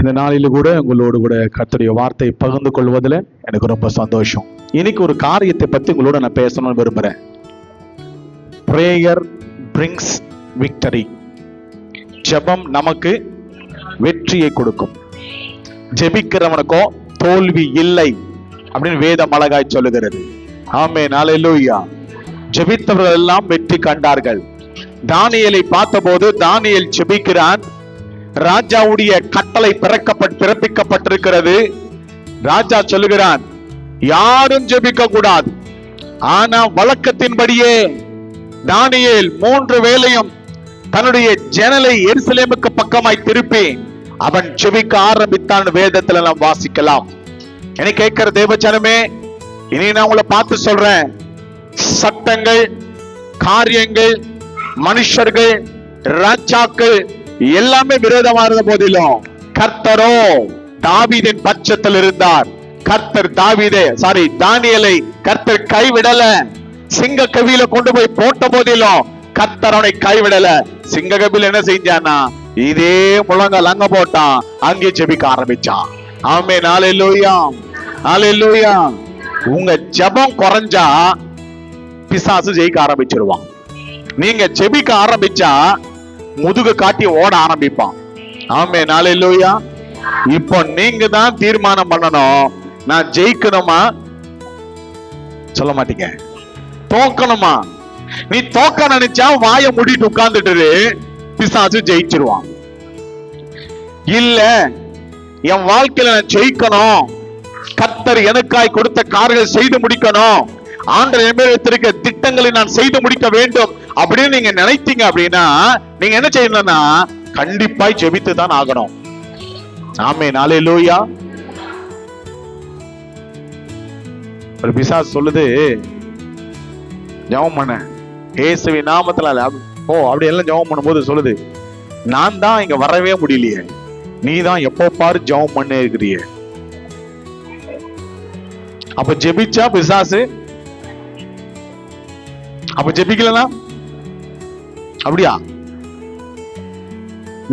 இந்த நாளில் கூட உங்களோடு கூட கர்த்தருடைய வார்த்தையை பகிர்ந்து கொள்வதில் எனக்கு ரொம்ப சந்தோஷம். இன்னைக்கு ஒரு காரியத்தை பத்தி உங்களோட நான் பேசணும்னு விரும்புறேன். Prayer brings victory. ஜெபம் நமக்கு வெற்றியை கொடுக்கும். ஜெபிக்கிறவனுக்கோ தோல்வி இல்லை அப்படின்னு வேதம் அழகாய் சொல்லுகிறது. ஆமென், அல்லேலூயா. ஜெபித்தவர்கள் எல்லாம் வெற்றி கண்டார்கள். தானியேலை பார்த்தபோது தானியேல் ஜெபிக்கிறான். ராஜாவுடைய கட்டளை பிறப்பிக்கப்பட்டிருக்கிறது. ராஜா சொல்லுகிறான், யாரும் ஜெபிக்க கூடாது. ஆனா வழக்கத்தின்படியே தானியேல் 3 வேளையும் தன்னுடைய ஜன்னலை எருசலேமுக்கு பக்கமாய் திருப்பி அவன் ஜெபிக்க ஆரம்பித்தான். வேதத்துல நாம் வாசிக்கலாம். என்னை கேட்கிற தேவஜனமே, இனி நான் உங்களை பார்த்து சொல்றேன், சட்டங்கள், காரியங்கள், மனுஷர்கள், ராஜாக்கள் எல்லாமே விரோதமா இருந்த போதிலும் கர்த்தரோ தாவீதின் பட்சத்தில் இருந்தார். கர்த்தர் தானியேலை கர்த்தர் கைவிடல. சிங்க கவியில கொண்டு போய் போட்ட போதிலும் கர்த்தர் அவனை கைவிடல. சிங்க கவியில என்ன செஞ்சானா, இதே முழங்கால் அங்க போட்டான், அங்கே ஜெபிக்க ஆரம்பிச்சான். ஆமென், அல்லேலூயா, அல்லேலூயா. உங்க ஜெபம் குறைஞ்சா பிசாசு ஜெயிக்க ஆரம்பிச்சிருவான். நீங்க ஜெபிக்க ஆரம்பிச்சா முதுகு காட்டி ஓட ஆரம்பிப்பான். ஆமென், அல்லேலூயா. இப்போ நீங்க தான் தீர்மானம் பண்ணணும், நான் ஜெயிக்கணுமா, சொல்ல மாட்டீங்க, தோக்கணுமா. நீ தோக்க நினைச்சா வாயை மூடிட்டு உட்கார்ந்துட்டு பிசாசு ஜெயிச்சிருவான். இல்ல, என் வாழ்க்கையில நான் ஜெயிக்கணும், கர்த்தர் எனக்காய் கொடுத்த காரியங்களை செய்து முடிக்கணும், ஆண்டவர் எம்மையிருக்க திட்டங்களை நான் செய்து முடிக்க வேண்டும் அப்படின்னு நீங்க நினைத்தீங்க அப்படின்னா நீங்க என்ன செய்யணும்னா கண்டிப்பாய் ஜெபித்து தான் ஆகணும். ஆமென், அல்லேலூயா. ஒரு பிசாசு சொல்லுது, ஜெபம் பண்ண இயேசுவின் நாமத்துல அப்படி எல்லாம் ஜெபம் பண்ணும்போது சொல்லுது, நான் தான் இங்க வரவே முடியலையே, நீ தான் எப்போ பாரு ஜெபம் பண்ணே இருக்கிறிய. அப்ப ஜெபிச்சா பிசாசு, அப்ப ஜெபிக்கலாம் அப்படியா?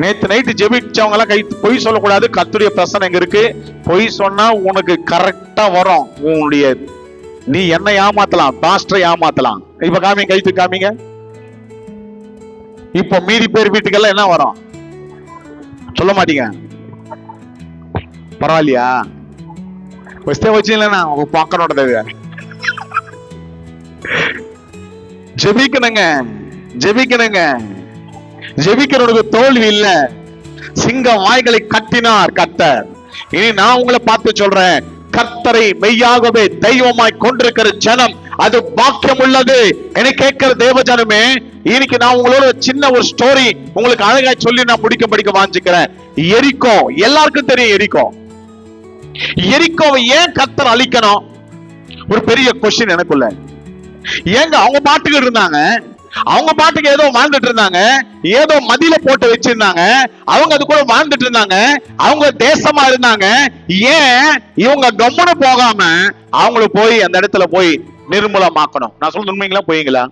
நேத்து நைட்டு ஜெபிச்சவங்க எல்லாம் பொய் சொல்லக்கூடாது. கர்த்தருடைய பிரசன்னம் எங்க இருக்கு. பொய் சொன்னா உனக்கு கரெக்டா வரும். உன்னுடைய நீ என்ன ஏமாத்தலாம், பாஸ்டரை ஏமாத்தலாம். இப்ப காமிங்க, கைத்து காமிங்க. இப்ப மீதி பேர் வீட்டுக்கெல்லாம் என்ன வரும் சொல்ல மாட்டீங்க, பரவாயில்லையா? வச்சுனா பார்க்கணும்ன்றத ஜெபிக்கணுங்க, ஜெபிக்கணுங்க. ஜெபிக்கிறவனுக்கு தோல்வி இல்ல. சிங்க வாய்களை கட்டினார் கர்த்தர். இனி நான் உங்களை பார்த்து சொல்றேன், கர்த்தரை மெய்யாகவே தெய்வமாய் கொண்டிருக்கிற ஜனம் அது பாக்கியம் உள்ளது. என்னை கேட்கிற தேவஜனமே, இன்னைக்கு நான் உங்களோட சின்ன ஒரு ஸ்டோரி உங்களுக்கு அழகாய் சொல்லி நான் படிக்க வாஞ்சிக்கிறேன். எரிகோ எல்லாருக்கும் தெரியும். எரிகோவை ஏன் கர்த்தர் அழிக்கணும்? ஒரு பெரிய கொஸ்டின் எனக்குள்ள. ஏங்க அவங்க பாட்டுக்கு இருந்தாங்க, அவங்க பாட்டுக்கு ஏதோ வாழ்ந்துட்டு இருந்தாங்க, ஏதோ மதில போட்டு வச்சிருந்தாங்க, அவங்க அது கூட வாழ்ந்துட்டு இருந்தாங்க, அவங்க தேசமா இருந்தாங்க. ஏன் இவங்க கம்முன்னு போகாம அவங்கள போய் அந்த இடத்துல போய் நிர்மூலமாக்கணும்? நான் சொல்ல உண்மைங்களா போய்ங்களா?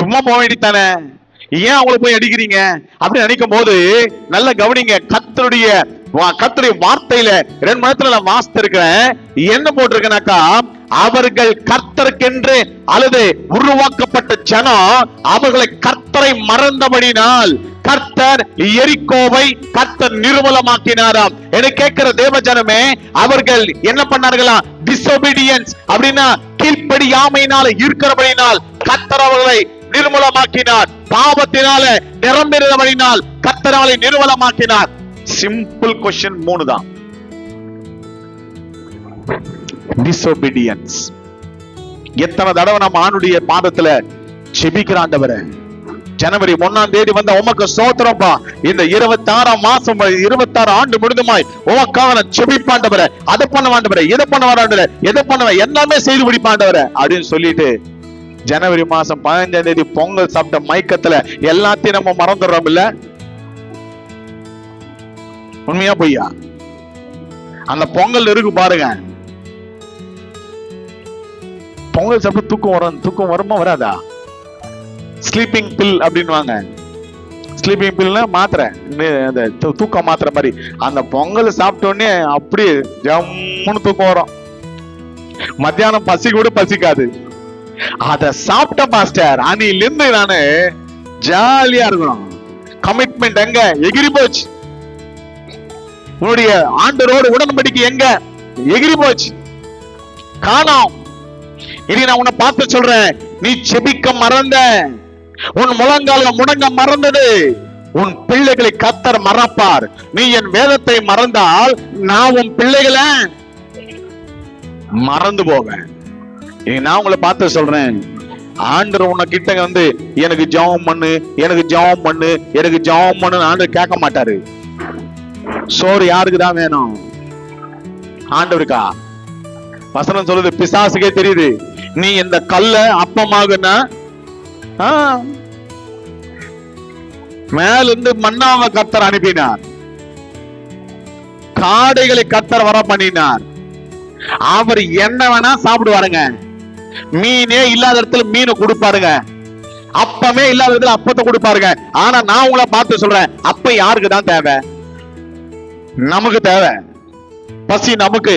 சும்மா போக வேண்டித்தானே, ஏன் அவங்கள போய் அடிக்கிறீங்க அப்படின்னு நினைக்கும் போது நல்ல கவனிங்க. கர்த்தருடைய வார்த்தையில 2 மணத்துல நான் வாசித்திருக்கிறேன். என்ன போட்டிருக்கேனாக்கா, அவர்கள் கர்த்தருக்கென்று அல்லது உருவாக்கப்பட்ட ஜனம் அவர்களை கர்த்தரை மறந்தபடினால் கர்த்தர் எரிகோவை கர்த்தர் நிர்மூலமாக்கினாராம். என கேட்கிற தேவஜனமே, அவர்கள் என்ன பண்ணார்களா? டிசோபீடியன்ஸ் அப்படின்னா கீழ்ப்படியாமையினால இருக்கிறபடினால் கர்த்தர் அவர்களை நிர்மூலமாக்கினார். பாவத்தினால நிரம்பினபடினால் கர்த்தர் அவர்களை நிர்மூலமாக்கினார். சிம்பிள் கொஸ்டின் 3 தான். டிசோபீடியன்ஸ். எத்தனை தடவை நம்ம ஆண்டுடைய பாதத்துல ஜெபிக்கிறாண்டவரே, ஜனவரி 1ஆம் தேதி வந்த உமக்கு ஸ்தோத்திரம்ப்பா, இந்த 26ஆம் மாசம் 26 ஆண்டு முழுதுமாய் உமக்காக நான் ஜெபிப்பாண்டவரே, அதை பண்ண வாண்டவரே, இதை பண்ண வாண்டவரே, எதை பண்ணுவேன், எல்லாமே செய்து முடிப்பாண்டவரே அப்படின்னு சொல்லிட்டு ஜனவரி மாசம் 15ஆம் தேதி பொங்கல் சாப்பிட்ட மயக்கத்துல எல்லாத்தையும் நம்ம மறந்துடுறோம். இல்ல உண்மையா பொய்யா? அந்த பொங்கல் இருக்கு பாருங்க, பொங்கல் சாப்பிட்டு தூக்கம் வருமா வராதா? ஸ்லீப்பிங் பில் அப்படின்வாங்க. ஸ்லீப்பிங் பில்னா மாத்திரை, அந்த தூக்கம் மாத்திரை மாதிரி. அந்த பொங்கல் சாப்பிட்டோடனே அப்படியே ஜம்முன்னு தூக்கம் வரும். மத்தியானம் பசி கூட பசிக்காது. அத சாப்பிட்ட மாஸ்டர் அன்னிலிருந்து நானு ஜாலியா இருக்கணும். கமிட்மெண்ட் எங்க எகிரி போச்சு. உன்னுடைய ஆண்டவரோடு உடன்படிக்கை எங்க எகிரி போச்சு, காணோம். இனி நான் உன்னை பார்த்து சொல்றேன், நீ செபிக்க மறந்த, உன் முழங்கால முடங்க மறந்தது, உன் பிள்ளைகளை கர்த்தர் மறப்பார். நீ என் வேதத்தை மறந்தால் நான் உன் பிள்ளைகளை மறந்து போவேன். நான் உங்களை பார்த்து சொல்றேன், ஆண்டவர் உனக்கிட்ட வந்து எனக்கு ஜெபம் பண்ணு, எனக்கு ஜெபம் பண்ணு, எனக்கு ஜெபம் பண்ணு ஆண்டவர் கேட்க மாட்டாரு. சோறு யாருக்கு தான் வேணும்? ஆண்டவருக்கா? வசனம் சொல்லுது, பிசாசுக்கே தெரியுது. நீ இந்த கல்ல அப்பமாகுன்னா மேல இருந்து மன்னாவை கர்த்தர் அனுப்பினார், காடைகளை கர்த்தர் வர பண்ணினார். அவர் என்ன வேணா சாப்பிடுவாருங்க. மீனே இல்லாத இடத்துல மீனை கொடுப்பாருங்க, அப்பமே இல்லாத இடத்துல அப்பத்தை கொடுப்பாருங்க. ஆனா நான் உங்களை பார்த்து சொல்றேன், அப்ப யாருக்கு தான் தேவை? நமக்கு தேவை. பசி நமக்கு.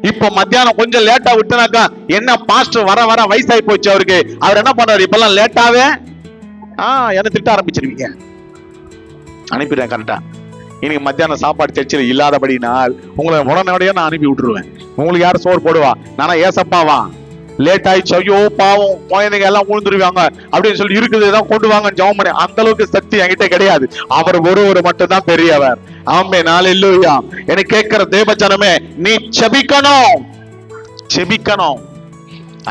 இப்ப மத்தியானம் கொஞ்சம் லேட்டா விட்டுனாக்கா என்ன பாஸ்டர் வர வர வயசாகி போச்சு அவருக்கு, அவர் என்ன பண்றாரு, இப்பெல்லாம் லேட்டாவே என்ன திட்ட ஆரம்பிச்சிருவீங்க. அனுப்பிடுறேன் கரெக்டா. இன்னைக்கு மத்தியானம் சாப்பாடு சர்ச்சில் இல்லாதபடினால் உங்களை உடனடியாக நான் அனுப்பி விட்டுருவேன். உங்களுக்கு யாரும் சோறு போடுவா? நானா ஏசப்பாவா? லேட் ஆயிடுச்சு, ஐயோ பாவம் குழந்தைங்க எல்லாம் உழுந்துருவாங்க அப்படின்னு சொல்லி இருக்குதுதான் கொண்டு வாங்க ஜெபம் பண்ணி. அந்த அளவுக்கு சக்தி என்கிட்ட கிடையாது. அவர் ஒருவர் மட்டும்தான் பெரியவர். ஆமென், அல்லேலூயா. என்னை கேட்கிற தேவஜனமே, நீ செபிக்கணும், செபிக்கணும்.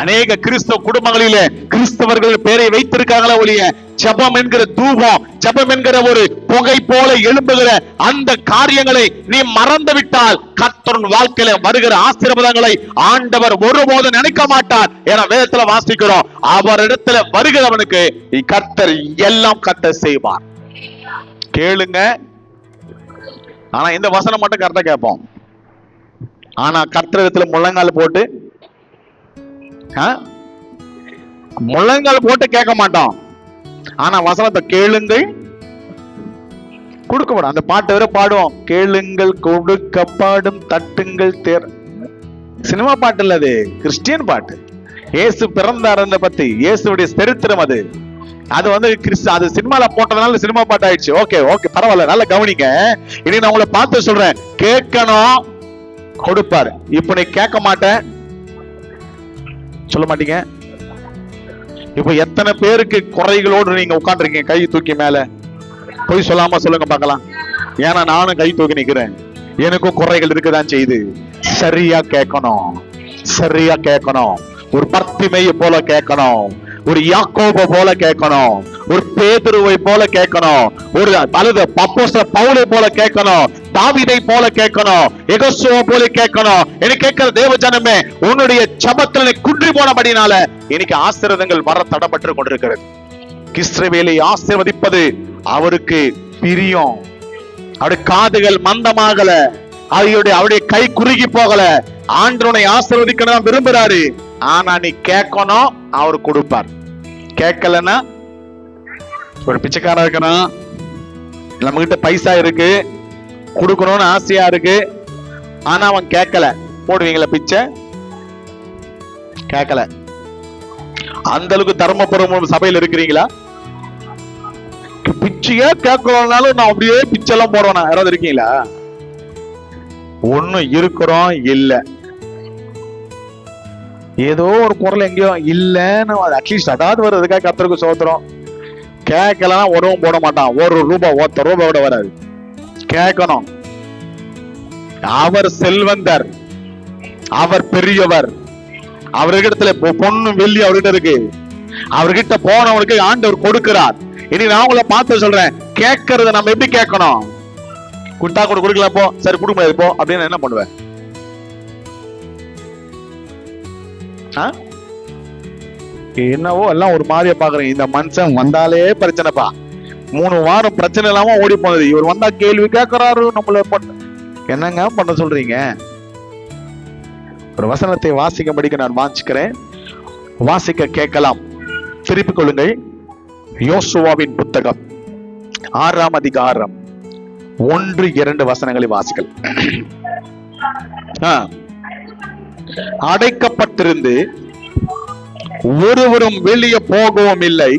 அநேக கிறிஸ்தவ குடும்பங்களிலே கிறிஸ்தவர்கள் பேரை வைத்திருக்காங்களே ஒழிய ஜெபம் என்கிற தூபம், ஜெபம் என்கிற ஒரு புகை போல எழும்புகிற அந்த காரியங்களை நீ மறந்து விட்டால் கர்த்தரின் வாழ்க்கையில வருகிற ஆசீர்வாதங்களை ஆண்டவர் ஒருபோதும் நினைக்க மாட்டார். என வேதத்துல வாசிக்கிறோம், அவரிடத்துல வருகிறவனுக்கு கர்த்தர் எல்லாம் கர்த்தர் செய்வார். கேளுங்க. ஆனா இந்த வசனம் மட்டும் கரெக்டா கேட்போம். ஆனா கர்த்தரிடத்துல முழங்கால் போட்டு முழங்கால் போட்டு கேட்க மாட்டோம். ஆனா வசனத்தை கேளுங்கள் கொடுக்கப்படும். அந்த பாட்டு வேற பாடுவோம், கேளுங்கள் கொடுக்கப்பாடும், தட்டுங்கள் தேர். சினிமா பாட்டு இல்ல, அது கிறிஸ்டியன் பாட்டு. இயேசு பிறந்தார் பத்தி, இயேசுடைய சரித்திரம் அது. அது வந்து அது சினிமால போட்டதுனால சினிமா பாட்டு ஆயிடுச்சு. ஓகே ஓகே, பரவாயில்ல, நல்லா கவனிங்க. இனி நான் உங்களை பார்த்து சொல்றேன், கேட்கணும், கொடுப்பாரு. இப்ப நீ கேட்க மாட்டேன் சொல்ல மாட்டீங்க. இப்ப எத்தனை பேருக்கு குறைகளோடு நீங்க உட்காந்துருக்கீங்க? கை தூக்கி மேல போய் சொல்லாம சொல்லுங்க பார்க்கலாம். ஏன்னா நானும் கை தூக்கி நிக்கிறேன், எனக்கும் குறைகள் இருக்குதான் செய்யுது. சரியா கேட்கணும், சரியா கேட்கணும். ஒரு பர்த்திமையை போல கேட்கணும், ஒரு யாக்கோபை போல கேட்கணும், ஒரு பேதுருவை போல கேட்கணும், ஒரு அல்லது அப்போஸ்தலர் பவுலை போல கேட்கணும், தாவீதை போல கேட்கணும், யெகோசுவா போல கேட்கணும். எனக்கு கேட்கிற தேவஜனமே, உன்னுடைய ஜெபத்திலே குன்றி போனபடினால இன்னைக்கு ஆசீர்வாதங்கள் வர தடப்பட்டு கொண்டிருக்கிறது. இஸ்ரவேலை ஆசீர்வதிப்பது அவருக்கு பிரியம். அவருடைய காதுகள் மந்தமாகல, அவருடைய கை குறுகி போகல. ஆண்டவனை ஆசீர்வதிக்கணும் விரும்புறாரு. ஆனா நீ கேட்கணும், அவர் கொடுப்பார். கேட்கலன்னா, ஒரு பிச்சைக்காரன் இருக்கணும், நம்ம கிட்ட பைசா இருக்கு, கொடுக்கணும்னு ஆசையா இருக்கு, ஆனா அவன் கேட்கல, போடுவீங்களா பிச்சை? கேட்கல. அந்த அளவுக்கு தர்மபுரம் சபையில் இருக்கிறீங்களா? பிச்சையே கேட்கலனாலும் நான் அப்படியே பிச்சை எல்லாம் போடுவேன். யாராவது இருக்கீங்களா? ஒண்ணு இருக்கிறோம் இல்ல, ஏதோ ஒரு குரல் எங்கேயோ இல்லன்னு அட்லீஸ்ட் அதாவது வருதுக்காக கர்த்தருக்கு சோத்திரம். கேட்கலன்னா உறவும் போட மாட்டான். ஒரு ரூபாய் ஒத்த ரூபாயோட வராது. கேட்கணும். அவர் செல்வந்தர், அவர் பெரியவர், அவர்கிட்ட பொண்ணு வெள்ளி அவர்கிட்ட இருக்கு. அவர்கிட்ட போனவனுக்கு ஆண்டவர் கொடுக்கிறார். இனி நான் உங்களை பார்த்து சொல்றேன், கேட்கறத நம்ம எப்படி கேட்கணும்? குட்டா கூட கொடுக்கல, போ, சரி கொடுக்க முடியாது போ அப்படின்னு என்ன பண்ணுவேன்? என்னவோ எல்லாம் ஒரு மாதிரியா பாக்குறேன். இந்த மனுஷன் வந்தாலே பிரச்சனைப்பா. 3 வாரம் பிரச்சனை இல்லாம ஓடி போனது, இவர் வந்தா கேள்வி கேட்கிறாரு. நம்மள என்னங்க பண்ண சொல்றீங்க? ஒரு வசனத்தை வாசிக்கும்படிக்கு நான் வாசிக்கிறேன், வாசிக்க கேட்கலாம். திருப்பிக் கொள்ளுங்கள். யோசுவாவின் புத்தகம் 6ஆம் அதிகாரம் 1-2 வசனங்களை வாசிகள். அடைக்கப்பட்டிருந்து ஒருவரும் வெளியே போகவும் இல்லை,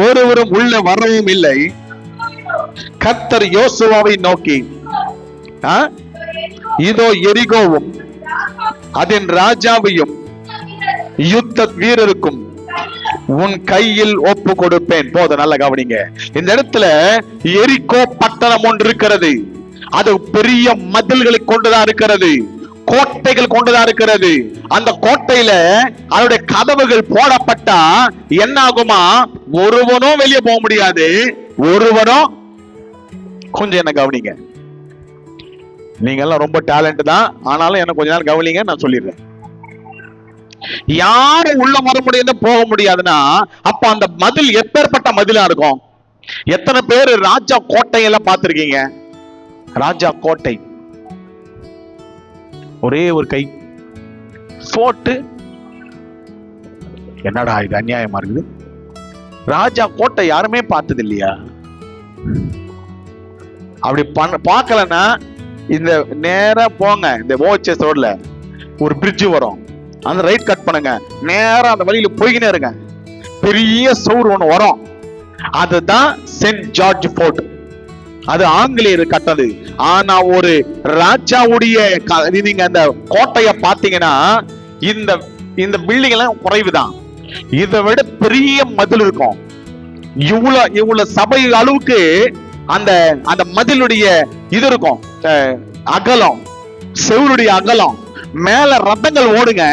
ஒருவரும் உள்ள வரவும் இல்லை. கர்த்தர் யோசுவாவை நோக்கி, இதோ எரிகோவும் அதன் ராஜாவையும் யுத்த வீரருக்கும் உன் கையில் ஒப்பு கொடுப்பேன். போதும், நல்ல கவனிங்க. இந்த இடத்துல எரிகோ பட்டணம் ஒன்று இருக்கிறது. அது பெரிய மதில்களை கொண்டுதான் இருக்கிறது, கோட்டைகள் கொண்டுதான் இருக்கிறது. அந்த கோட்டையில அதனுடைய கதவுகள் போடப்பட்டா என்ன ஆகுமா? ஒருவனும் வெளியே போக முடியாது, ஒருவனும். கொஞ்சம் என்ன கவனிங்க, நீங்க எல்லாம் ரொம்ப டேலண்ட் தான், ஆனாலும் என்ன கொஞ்ச நேரம் கவனிங்க, நான் சொல்லிடுறேன். யாரும் உள்ள வர முடியாது, போக முடியாதுன்னா அப்ப அந்த மதில் எப்பேற்பட்ட மதிலா இருக்கும்? எத்தனை பேர் ராஜா கோட்டையெல்லாம் பார்த்திருக்கீங்க? ராஜா கோட்டை ஒரே ஒரு கை போட்டு, என்னடா இது அநியாயமா இருக்குது. ராஜா கோட்டை யாருமே பார்த்தது இல்லையா? அப்படி பார்க்கலன்னா இந்த நேரா போங்க, இந்த ஓஎச்எஸ் ரோட்ல ஒரு பிரிட்ஜ் வரும், அந்த ரைட் கட் பண்ணுங்க, நேரா அந்த வழியில போய்கினே இருங்க. பெரிய சவுர் ஒண்ணு வரும், அதுதான் சென்ட் ஜார்ஜ் போர்ட். அது ஆங்கிலேயர் கட்டது. ஆனா ஒரு ராஜாவுடைய நீங்க அந்த கோட்டையை பார்த்தீங்கன்னா இந்த இந்த பில்டிங் எல்லாம் குறைவுதான், இதை விட பெரிய மதில் இருக்கும். இவ்வளவு சபை அளவுக்கு அந்த அந்த மதிலுடைய இது இருக்கும், அகலம், செவருடைய அகலம். மேல ரத்தங்கள் ஓடுங்க.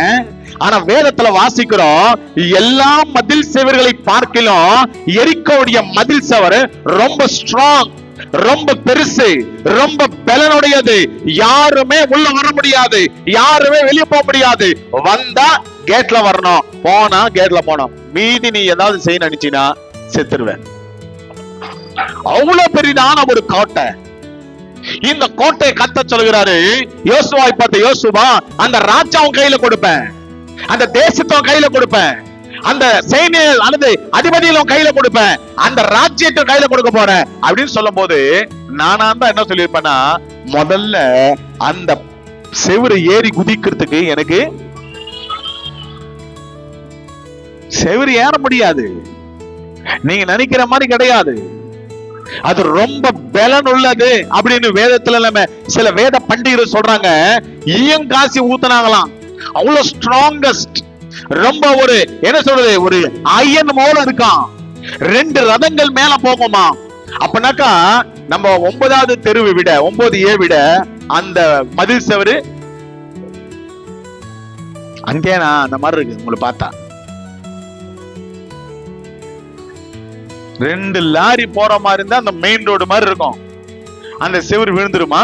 ஆனா வேதத்துல வாசிக்கிறோம், எல்லா மதில் செவர்களை பார்க்கலாம் எரிக்கோவுடைய மதில் செவர் ரொம்ப ஸ்ட்ராங், ரொம்ப பெருசு, ரொம்ப பலனுடையது. யாருமே உள்ள வர முடியாது, யாருமே வெளியே போக முடியாது. வந்தா கேட்ல வரணும், போனா கேட்ல போனோம். மீதி நீ ஏதாவது செய்ய நினைச்சினா செத்துருவேன். அவ்வளவு பெரிதான ஒரு கோட்டை. இந்த கோட்டையை கத்த சொல்கிறாரு யோசுவாவை பார்த்து, யோசுவா அந்த ராஜாவும் கையில கொடுப்பேன், அந்த தேசத்தும் கையில கொடுப்பேன், அந்த சைனிய அல்லது அதிபதியிலும் கையில கொடுப்பேன், அந்த ராஜ்யத்தை கையில கொடுக்க போறேன் அப்படின்னு சொல்லும் போது நானா தான் என்ன சொல்லியிருப்பேன்னா, முதல்ல அந்த செவுரு ஏறி குதிக்கிறதுக்கு எனக்கு செவுரு ஏற முடியாது, நீங்க நினைக்கிற மாதிரி கிடையாது. அது ரொம்ப பலன் உள்ளது அப்படின்னு வேதத்துல நம்ம சில வேத பண்டிகர் சொல்றாங்க. ஈயங்காசி ஊத்துனாங்களாம், அவ்வளவு ஸ்ட்ராங்கஸ்ட், ரொம்ப ஒரு என்ன சொல்றது, ஒரு அயன் போல இருக்கான். 2 ரதங்கள் மேல போகுமா. அப்படின்னாக்கா நம்ம 9வது தெருவை விட 9A விட அந்த மதில் செவரு அங்கேனா அந்த மாதிரி இருக்கு. உங்களை பார்த்தா 2 லாரி போற மாதிரி இருந்தா அந்த மெயின் ரோடு மாதிரி இருக்கும். அந்த செவரு விழுந்துருமா?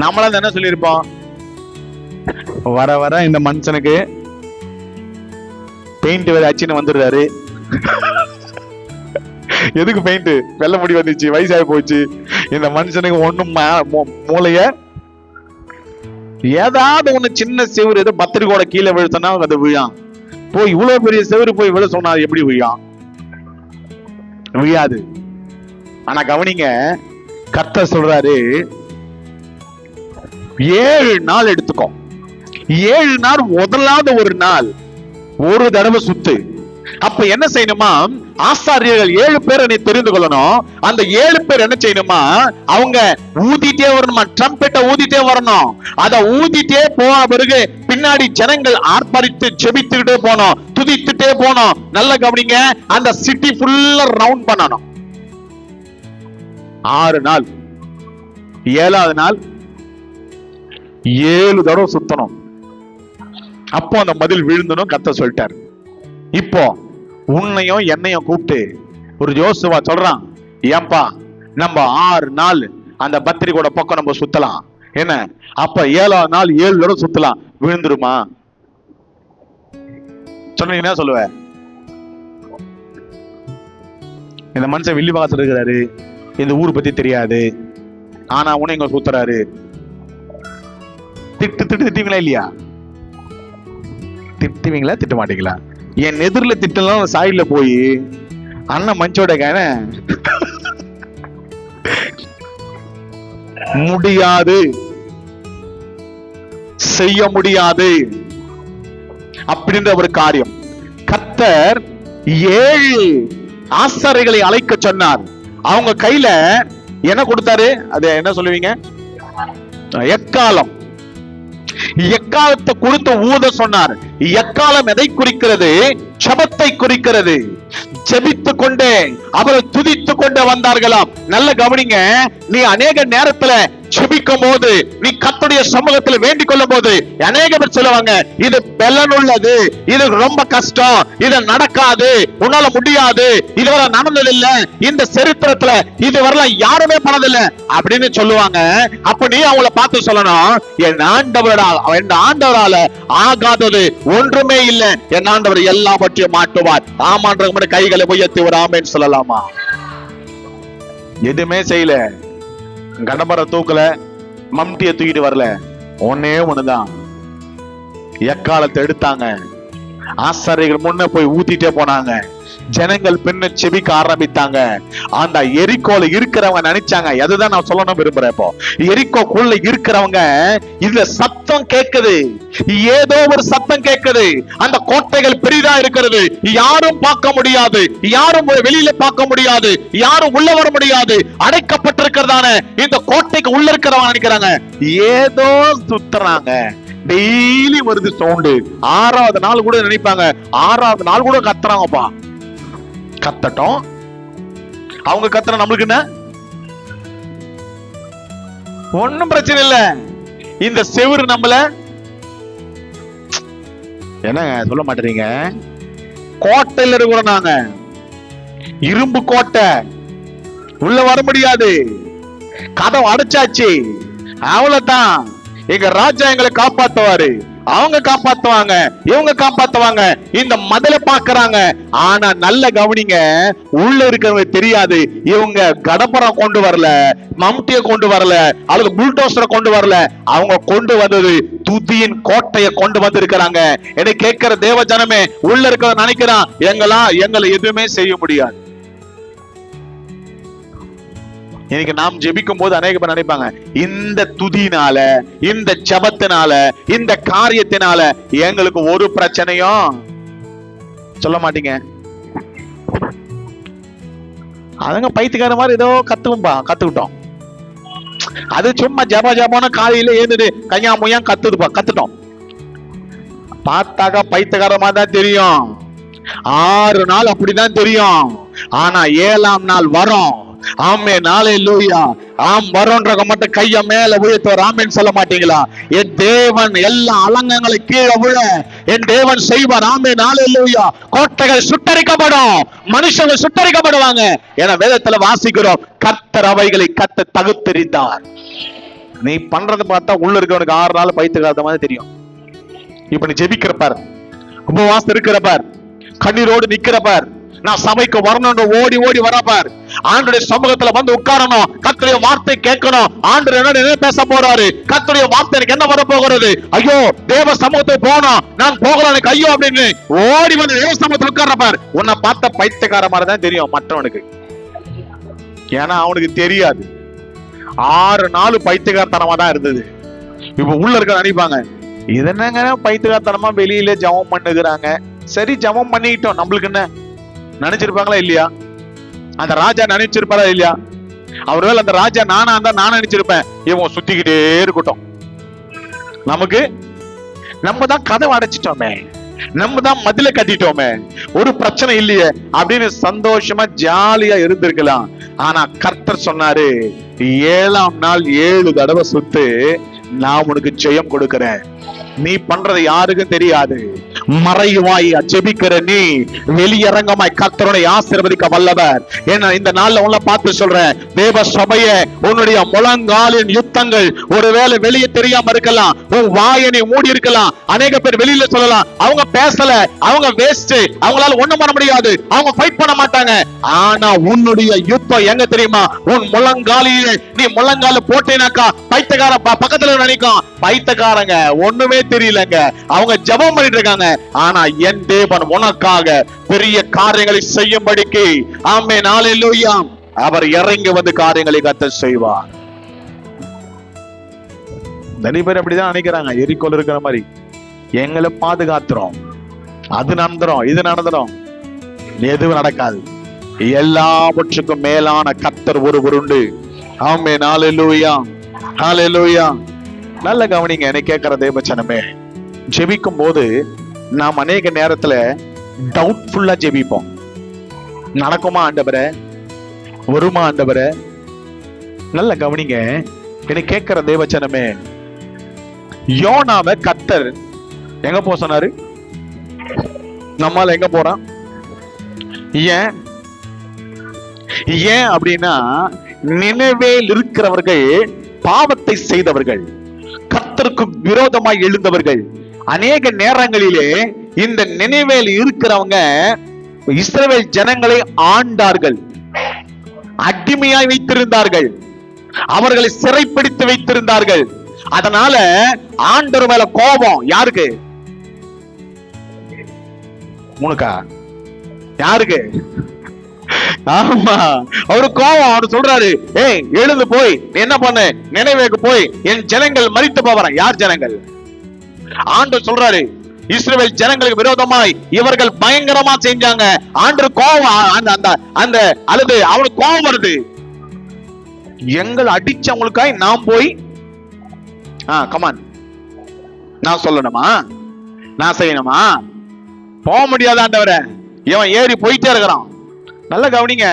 நம்மள என்ன சொல்லியிருப்போம், வர வர இந்த மனுஷனுக்கு பெயிண்ட் வேற அச்சின்னு வந்துடுறாரு. எதுக்கு பெயிண்ட்? வெள்ள முடி வந்துச்சு, வயசாகி போச்சு, இந்த மனுஷனுக்கு ஒண்ணும் மூளைய ஏதாவது ஒண்ணு சின்ன செவரு ஏதோ பத்திரிக்கோட கீழே விழுத்தனா அது விழாம். போய் இவ்வளவு பெரிய செவரு போய் விழ சொன்னா எப்படி விழாம்? விழாது. ஆனா கவனிங்க, கர்த்தர் சொல்றாரு 7 நாள் எடுத்துக்கோ. 7 நாள் முதலாவது ஒரு நாள் ஒரு தடவை சுத்து. அப்ப என்ன செய்யணுமா, ஆசாரியர்கள் 7 பேரை நீ தெரிந்து கொள்ளணும். அந்த 7 பேர் என்ன செய்யணுமா, அவங்க ஊதிட்டே வரணுமா, ட்ரம்பெட்டை ஊதிட்டே வரணும். அத ஊதிட்டே போன பிறகு பின்னாடி ஜனங்கள் ஆர்ப்பரித்து ஜெபித்துக்கிட்டே போனோம், துதித்துட்டே போனோம். நல்ல கவனிங்க, அந்த சிட்டி ஃபுல்லா ரவுண்ட் பண்ணணும். 6 நாள். 7வது நாள் 7 தடவை சுத்தணும். அப்போ அந்த மதில் விழுந்தனும் கர்த்தர் சொல்லிட்டார். இப்போ உன்னையும் என்னையும் கூப்பிட்டு ஒரு யோசுவா சொல்றான், ஏன்பா நம்ம 6 நாள் அந்த பத்திரிக்கோட பக்கம் நம்ம சுத்தலாம் என்ன? அப்ப 7வது நாள் 7 தடவை சுத்தலாம், விழுந்துருமா? சொன்னீங்கன்னா சொல்லுவ, இந்த மனுஷன் வில்லிவாசல் இருக்கிறாரு, இந்த ஊர் பத்தி தெரியாது, ஆனா உன்னை இங்க சுத்துறாரு. திட்டுவீங்களா இல்லையா? திட்டுவீங்களா திட்ட மாட்டீங்களா? என் எதிரில திட்டலாம் சாயில போய் அண்ணன் மஞ்சோட முடியாது, செய்ய முடியாது அப்படின்ற ஒரு காரியம். கர்த்தர் 7 ஆசாரிகளை அழைக்க சொன்னார். அவங்க கையில என்ன கொடுத்தாரு? அது என்ன சொல்லுவீங்க? எக்காலம். எக்காலத்தை கொடுத்து ஊத சொன்னார். எக்காலம் எதை குறிக்கிறது? ஜெபத்தை குறிக்கிறது. ஜெபித்து கொண்டே அவர்கள் துதித்து கொண்டே வந்தார்களாம். நல்ல கவனிங்க, நீ அநேக நேரத்துல ஜெபிக்கும் போது, நீ கர்த்தருடைய சமூகத்துல வேண்டிக் கொள்ளும் போது, அநேக பேர் சொல்லுவாங்க, இது பலன் உள்ளது, இது ரொம்ப கஷ்டம், இது நடக்காது, உன்னால முடியாது, இதுவரை நடந்ததில்ல, இந்த சரித்திரத்துல இதுவரை யாருமே பண்ணதில்லை அப்படின்னு சொல்லுவாங்க. அப்ப நீ அவங்கள பார்த்து சொல்லணும், என் ஆண்டவரால ஆகாதது ஒன்றுமே இல்லை, என் ஆண்டவர் எல்லாவற்றையும் மாட்டுவார். ஆமான்ற கைகளை உயர்த்தி ஒரு ஆமென் சொல்லலாமா? எதுவுமே செய்யல, கடம்பரை தூக்கல, மம்டிய தூக்கிட்டு வரல, ஒன்னே ஒண்ணுதான், எக்காலத்தை எடுத்தாங்க. ஆசாரிகள் முன்ன போய் ஊத்திட்டே போனாங்க. ஜனங்கள் பின்ன செபிக்க ஆரம்பித்தாங்க. அந்த எரிக்கோல இருக்கிறவங்க நினைச்சாங்க, அதுதான் நான் சொல்லணும் விரும்புறேன். இப்போ எரிக்கோக்குள்ள இருக்கிறவங்க, இந்த சத்தம் கேட்குது, ஏதோ ஒரு சத்தம் கேட்குது. அந்த கோட்டைகள் பெரிதா இருக்கிறது, யாரும் பார்க்க முடியாது, யாரும் வெளியில பார்க்க முடியாது, யாரும் உள்ள வர முடியாது, அடைக்கப்பட்டிருக்கிறதான இந்த கோட்டைக்கு உள்ள இருக்கிறவங்க நினைக்கிறாங்க, ஏதோ சுத்துறாங்க, டெய்லி வருது சவுண்டு. 6வது நாள் கூட நினைப்பாங்க, 6வது நாள் கூட கத்துறாங்கப்பா. கத்தட்டும், அவங்க கத்துற நம்மளுக்கு என்ன? ஒண்ணும் பிரச்சனை இல்ல. இந்த செவுரு நம்மள என்னங்க சொல்ல மாட்டீங்க? கோட்டையில இருக்கிறோம் நாங்க, இரும்பு கோட்டை, உள்ள வர முடியாது, கதவை அடைச்சாச்சு, அவ்வளவுதான். எங்க ராஜா எங்களை காப்பாத்துவாரு, அவங்க காப்பாத்துவாங்க, இவங்க காப்பாத்துவாங்க, இந்த மதில பாக்குறாங்க. ஆனா நல்ல கவனிங்க, உள்ள இருக்கிறவங்க தெரியாது, இவங்க கடப்பரம் கொண்டு வரல, மம்டிய கொண்டு வரல, அல்லது புல்டோசரை கொண்டு வரல, அவங்க கொண்டு வந்தது துதியின் கோட்டையை கொண்டு வந்திருக்கிறாங்க. என்னை கேட்கிற தேவ ஜனமே, உள்ள இருக்கிற நினைக்கிறான், எங்களை எதுவுமே செய்ய முடியாது. இன்னைக்கு நாம் ஜெபிக்கும் போது அநேக பேர் நினைப்பாங்க, இந்த துதினால, இந்த ஜெபத்தினால, இந்த காரியத்தினால எங்களுக்கு ஒரு பிரச்சனையும் சொல்ல மாட்டீங்க. அதுங்க பைத்தியக்கார மாதிரி ஏதோ கத்துக்கிட்டோம். அது சும்மா ஜபான காலையில ஏந்துட்டு கையா முய்யா கத்துட்டோம். பார்த்தாக்கா பைத்தியக்காரமா தான் தெரியும். 6 நாள் அப்படிதான் தெரியும். ஆனா 7ஆம் நாள் வரும். ஆமே, ஹல்லேலூயா. ஆம் வரோன்றவங்க மட்டும் கைய மேல உயர்த்துவார். ஆமேன்னு சொல்ல மாட்டீங்களா? என் தேவன் எல்லா அலங்கங்களை கீழே விழ என் தேவன் செய்வார். ஆமேன், ஹல்லேலூயா. கோட்டைகள் சுட்டரிக்கப்படும், மனுஷர்கள் சுட்டரிக்கப்படுவாங்க. என வேதத்துல வாசிக்கிறோம், கர்த்தர் அவைகளை கத்த தகுத்தெறிந்தார். நீ பண்றதை பார்த்தா உள்ள இருக்கவனுக்கு 6 நாள் பைத்தியக்காரத மாதிரி தெரியும். இப்ப நீ ஜெபிக்கிறப்பார், உபவாசம் இருக்கிறப்பார், கண்ணீரோடு நிக்கிறப்பார், நான் சபைக்கு வரணும் ஓடி ஓடி வரப்பார், ஆண்டவருடைய சமூகத்துல வந்து உட்காரணும், கர்த்தருடைய வார்த்தை கேட்கணும், ஆண்டவர் என்ன பேச போறாரு, கர்த்தருடைய வார்த்தை எனக்கு என்ன வர போகிறது, ஐயோ தேவ சமூகத்துக்கு போனோம், நான் போகலாம் எனக்கு ஐயோ அப்படின்னு ஓடி வந்து தேவ சமூகத்துல உட்கார்றப்பார். உன்னை பார்த்த பைத்தியக்கார மாதிரி தான் தெரியும் மற்றவனுக்கு. ஏன்னா அவனுக்கு தெரியாது 6 நாள் பைத்தியக்காரத்தனமா தான் இருந்தது. இப்ப உள்ள இருக்க நினைப்பாங்க, இது என்னங்க பைத்தியக்காரத்தனமா வெளியில ஜெபம் பண்ணுகிறாங்க. சரி, ஜெபம் பண்ணிக்கிட்டோம், நம்மளுக்கு என்ன நினைச்சிருப்பாங்களா இல்லையா? அந்த ராஜா நினைச்சிருப்பாரா இல்லையா? அவர்வேல அந்த ராஜா நானா இருந்தா நான் நினைச்சிருப்பேன், இவன் சுத்திக்கிட்டே இருக்கட்டும், நமக்கு நம்ம தான் கதவை அடைச்சிட்டோமே, நம்ம தான் மதில கட்டிட்டோமே, ஒரு பிரச்சனை இல்லையே அப்படின்னு சந்தோஷமா ஜாலியா இருந்திருக்கலாம். ஆனா கர்த்தர் சொன்னாரு, 7ஆம் நாள் 7 தடவை சுத்து, நான் உனக்கு ஜெயம் கொடுக்கிறேன். நீ பண்றது யாருக்கும் தெரியாது. மறைவாய் ஜெபிக்கிற நீ வெளியரங்கமாய் கர்த்தருடைய ஆசீர்வதிக்க வல்லவர். ஏன்னா இந்த நாள்ல உன்னை பார்த்து சொல்றேன், தேவ சபையே, உன்னுடைய முழங்காலின் யுத்தங்கள் ஒருவேளை வெளியே தெரியாம இருக்கலாம், உன் வாயனை மூடி இருக்கலாம். அநேக பேர் வெளியில சொல்லலாம், அவங்க பேசல, அவங்க வேஸ்ட், அவங்களால ஒண்ணும் பண்ண முடியாது, அவங்க ஃபைட் பண்ண மாட்டாங்க. ஆனா உன்னுடைய யுத்தம் எங்க தெரியுமா? உன் முழங்காலிலே நீ முழங்கால போட்டேனாக்கா பைத்தியக்கார பக்கத்துல நினைக்கும், பைத்தியக்காரங்க ஒண்ணுமே தெரியலங்க, அவங்க ஜெபம் பண்ணிட்டு இருக்காங்க, ஆனா என் தேவன் உனக்காக பெரிய காரியங்களை செய்யும்படிக்கு ஆமென் ஹல்லேலூயா அவர் இறங்கி வந்து காரியங்களை கர்த்தர் செய்வார். நிறைய பேர் அப்படிதான் நினைக்கிறாங்க, எரிக்கோல் இருக்கிற மாதிரி எங்களை பாதுகாத்துறோம், அது நடந்துரும் இது நடந்துரும். எதுவும் நடக்காது. எல்லாவற்றுக்கும் மேலான கர்த்தர் ஒருவர் உண்டு. ஆமென் ஹல்லேலூயா ஹல்லேலூயா. நல்ல கவனிங்க, என்னை கேட்கிற தேவச்சனமே, ஜெபிக்கும் போது நாம் அநேக நேரத்துல டவுட்ஃபுல்லா ஜெபிப்போம். நடக்குமா ஆண்டவரே, வருமா ஆண்டவரே? நல்ல கவனிங்க, என்னை கேட்கிற தேவச்சனமே, யோனாவை கர்த்தர் எங்க போக சொன்னாரு? நம்மால எங்க போறான்? ஏன் ஏன் அப்படின்னா, நினைவேல் இருக்கிறவர்கள் பாவத்தை செய்தவர்கள், கர்த்தருக்கு விரோதமாய் எழுந்தவர்கள். அநேக நேரங்களிலே இந்த நினைவேல் இருக்கிறவங்க இஸ்ரவேல் ஜனங்களை ஆண்டார்கள், அடிமையாய் வைத்திருந்தார்கள், அவர்களை சிறைப்பிடித்து வைத்திருந்தார்கள். அதனால ஆண்டவர் மேல கோபம் யாருக்கு? உனக்கா? யாருக்கு? ஆமா, அவரு கோபம். அவரு சொல்றாரு, ஏய் எழுந்து போய் என்ன பண்ணு, நினைவேக்கு போய் என் ஜனங்கள் மரித்து போவாங்க. யார் ஜனங்கள்? ஆண்டவர் சொல்றாரு, இஸ்ரவேல் ஜனங்களுக்கு விரோதமாய் இவர்கள் பயங்கரமா செஞ்சாங்க. ஆண்டவர் கோபம், அந்த அல்லது அவனுக்கு கோபம் வருது. எங்கள் அடிச்சவங்களுக்காய் நாம் போய் கமான் நான் சொல்லணுமா, நான் செய்யணுமா? போக முடியாத ஆண்டவரே, இவன் ஏறி போயிட்டே இருக்கிறான். நல்ல கவனிங்க,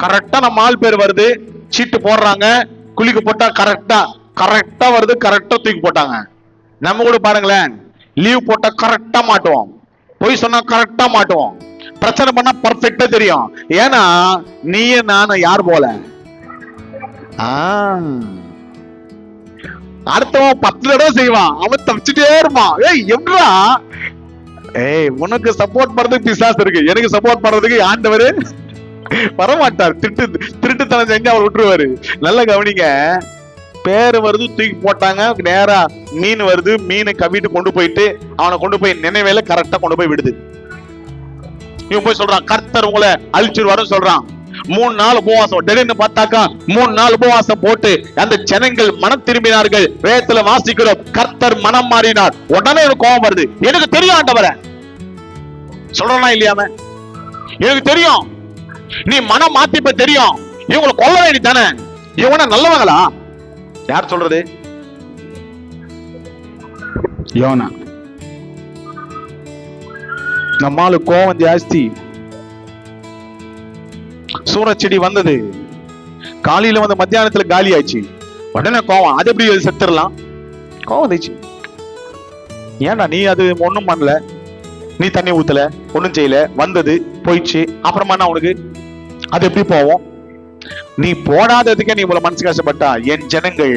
கரெக்டா நம்ம ஆள் பேர் வருது, சீட்டு போடுறாங்க, குளிக்கு போட்டா கரெக்டா வருது, கரெக்டா தூக்கி போட்டாங்க. நம்ம கூட பாருங்களேன், லீவ் போட்டா கரெக்டா மாட்டுவோம், பொய் சொன்னா கரெக்டா மாட்டுவோம், பிரச்சனை பண்ணா பர்ஃபெக்டா தெரியும். ஏன்னா நீயும் நானும் யார் போல? அடுத்தவன் 10 தடவை செய்வான், அவன் தப்பிச்சுட்டே இருப்பான். ஏய் எப்படா, ஏய் உனக்கு சப்போர்ட் பண்றதுக்கு பிசாசு இருக்கு, எனக்கு சப்போர்ட் பண்றதுக்கு ஆண்டவரு வரமாட்டார். திருட்டுத்தனம் செஞ்சு அவர் விட்டுருவாரு. நல்ல கவனிங்க, பேரு வருது தூக்கி போட்டாங்க, நேரா மீன் வருது, மீனை கவிட்டு கொண்டு போயிட்டு அவனை கொண்டு போய் நினைவேல கரெக்டா கொண்டு போய் விடுது. இவன் போய் சொல்றான், கர்த்தர் உங்களை அழிச்சிருவாருன்னு சொல்றான். 3 நாள் உபவாசம். திடீர்னு பார்த்தாக்கா 3 நாள் உபவாசம் போட்டு அந்த ஜனங்கள் மனம் திரும்பினார்கள். வேதத்துல வாசிக்கிறோம், கர்த்தர் மனம் மாறினார். உடனே ஒரு கோபம் வருது. எனக்கு தெரியும் ஆண்டவரே, சொல்றா இல்லையாம, எனக்கு தெரியும் நீ மனம் மாத்திப்ப, தெரியும் இவங்களை கொல்ல வேண்டி தானே, இவங்க நல்லவங்களா? யார் சொல்றது? யோனா. நம்மால கோபம் ஜாஸ்தி. சூரச்செடி வந்தது, காலையில வந்து மத்தியானத்துல காலி ஆயிடுச்சு. உடனே கோவம், அது எப்படி செத்துடலாம்? கோவம் வந்துச்சு. ஏன்னா நீ அது ஒண்ணும் பண்ணல, நீ தண்ணி ஊத்தல, ஒண்ணும் செய்யல, வந்தது போயிடுச்சு, அப்புறமா என்ன உனக்கு? அது எப்படி போவோம்? நீ போடாததுக்கே நீ இவ்வளவு மனசு கஷ்டப்பட்டா என் ஜனங்கள்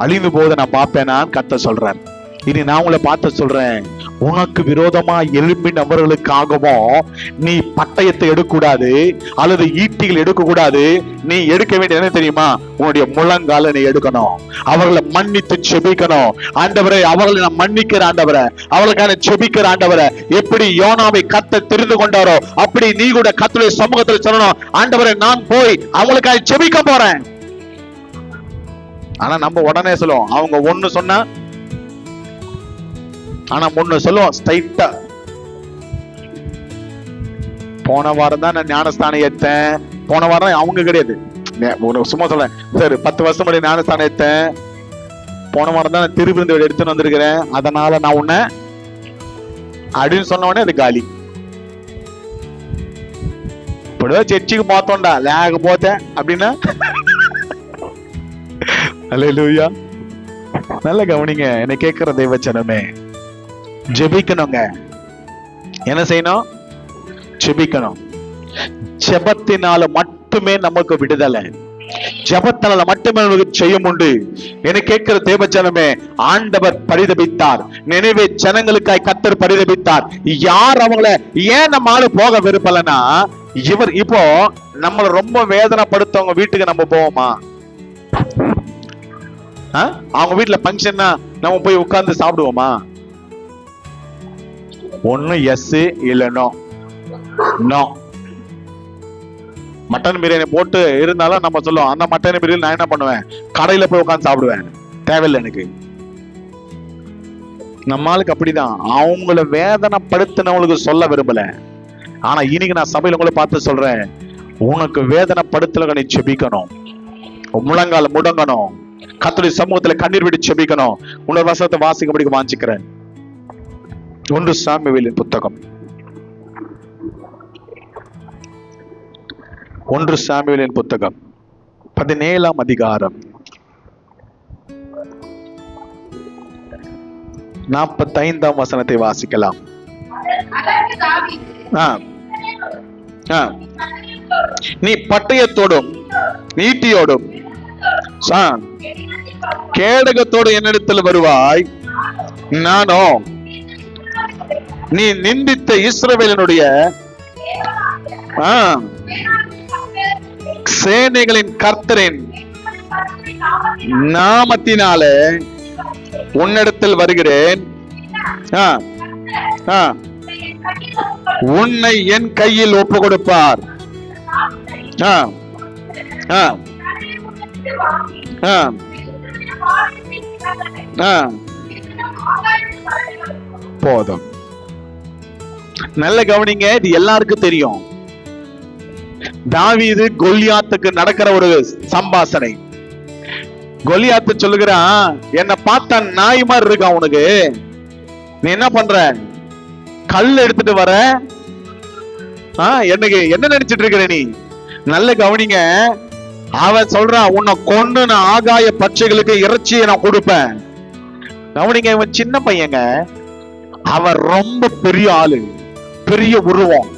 அழிந்து போவதை நான் பார்ப்பேனா? கர்த்தர் சொல்றார். இனி நான் உங்களை பார்த்து சொல்றேன், உனக்கு விரோதமா எழும்பின் நபர்களுக்காகவும் நீ பட்டயத்தை எடுக்கக்கூடாது, அல்லது ஈட்டிகள் எடுக்க கூடாது. நீ எடுக்க வேண்டிய என்ன தெரியுமா? உன்னுடைய முழங்கால நீ எடுக்கணும், அவர்களை மன்னித்து செபிக்கணும். ஆண்டவரே, அவர்களை நான் மன்னிக்கிற ஆண்டவரே, அவர்களுக்கான செபிக்கிற ஆண்டவரே. எப்படி யோனாவை கர்த்தர் தெரிந்து கொண்டாரோ அப்படி நீ கூட கர்த்தருடைய சமூகத்தில் சொல்லணும், ஆண்டவரே நான் போய் அவங்களுக்காக செபிக்க போறேன். ஆனா நம்ம உடனே சொல்லுவோம், அவங்க ஒண்ணு சொன்னா, ஆனா முன்ன சொல்லுவோம் ஸ்ட்ரைட்டா. போன வாரம் தான் நான் ஞானஸ்தானம் ஏத்தேன், போன வாரம் அவங்க கிடையாது, சும்மா சொல்றேன் சார், 10 வருஷம் முன்னாடி ஞானஸ்தானம் ஏத்தேன், போன வாரம் தான் நான் திருவிருந்து எடுத்துன்னு வந்திருக்கிறேன், அதனால நான் உன்ன அப்படின்னு சொன்ன உடனே அது காலி. இப்படிதான் சர்ச்சுக்கு பார்த்தோம்டா, லேக போத்தேன் அப்படின்னா அல்லேலூயா. நல்ல கவனிங்க, என்னை கேட்கிற தெய்வச்சனமே, ஜெபிக்கணுங்க. என்ன செய்யணும்? ஜெபிக்கணும். ஜெபத்தினால மட்டுமே நமக்கு விடுதலை, ஜெபத்தினால மட்டுமே நமக்கு செய்யும் உண்டு. என்னை கேட்கிற தேவஜனமே, ஆண்டவர் பரிதபித்தார், நினைவே ஜனங்களுக்காய் கர்த்தர் பரிதபித்தார். யார் அவங்கள ஏன் நம்ம ஆளு போக விருப்பலன்னா, இவர் இப்போ நம்மள ரொம்ப வேதனைப்படுத்தவங்க வீட்டுக்கு நம்ம போவோமா? அவங்க வீட்டுல பங்கன்னா நம்ம போய் உட்கார்ந்து சாப்பிடுவோமா? ஒண்ணு எஸ் இல்ல நோ. நோ. மட்டன் பிரியாணி போட்டு இருந்தாலும் நம்ம சொல்லுவோம், அந்த மட்டன் பிரியாணி நான் என்ன பண்ணுவேன், கடையில போய் உட்காந்து சாப்பிடுவேன், தேவையில்லை எனக்கு. நம்மளுக்கு அப்படிதான். அவங்கள வேதனைப்படுத்தினவங்களுக்கு சொல்ல விரும்பல. ஆனா இன்னைக்கு நான் சபையில உங்களை பார்த்து சொல்றேன், உனக்கு வேதனைப்படுத்தல நீ செபிக்கணும், முழங்கால் முடங்கணும், கர்த்தருடைய சமூகத்துல கண்ணீர் விட்டு செபிக்கணும். உன்னோட வசனத்தை வாசிக்க வாஞ்சிக்கிறேன். 1 சாமுவேலின் புத்தகம், 1 சாமுவேலின் புத்தகம் 17ஆம் அதிகாரம் 45ஆம் வசனத்தை வாசிக்கலாம். நீ பட்டயத்தோடும் ஈட்டியோடும் கேடகத்தோடு என்னிடத்தில் வருவாய், நானோ நீ நிந்தித்த இஸ்ரவேலினுடைய சேனைகளின் கர்த்தரின் நாமத்தினாலே உன்னிடத்தில் வருகிறேன், உன்னை என் கையில் ஒப்பு கொடுப்பார். போதும். நல்ல கவனிங்க, இது எல்லாருக்கும் தெரியும். தாவீது கோலியாத்துக்கு நடக்கிற ஒரு சம்பாஷணை. கோலியாத்து சொல்லுகிறான், என்ன பார்த்தா நாய் மாதிரி இருக்கான் உனக்கு, நீ என்ன பண்ற, கல் எடுத்துட்டு வர, எனக்கு என்ன நினைச்சிட்டு இருக்கிற நீ. நல்ல கவனிங்க, அவன் சொல்றான், உன்னை கொண்டு நான் ஆகாய பட்சைகளுக்கு இறைச்சியை நான் கொடுப்பேன். கவனிங்க, இவன் சின்ன பையங்க, அவன் ரொம்ப பெரிய ஆளு, பெரிய உருவம்,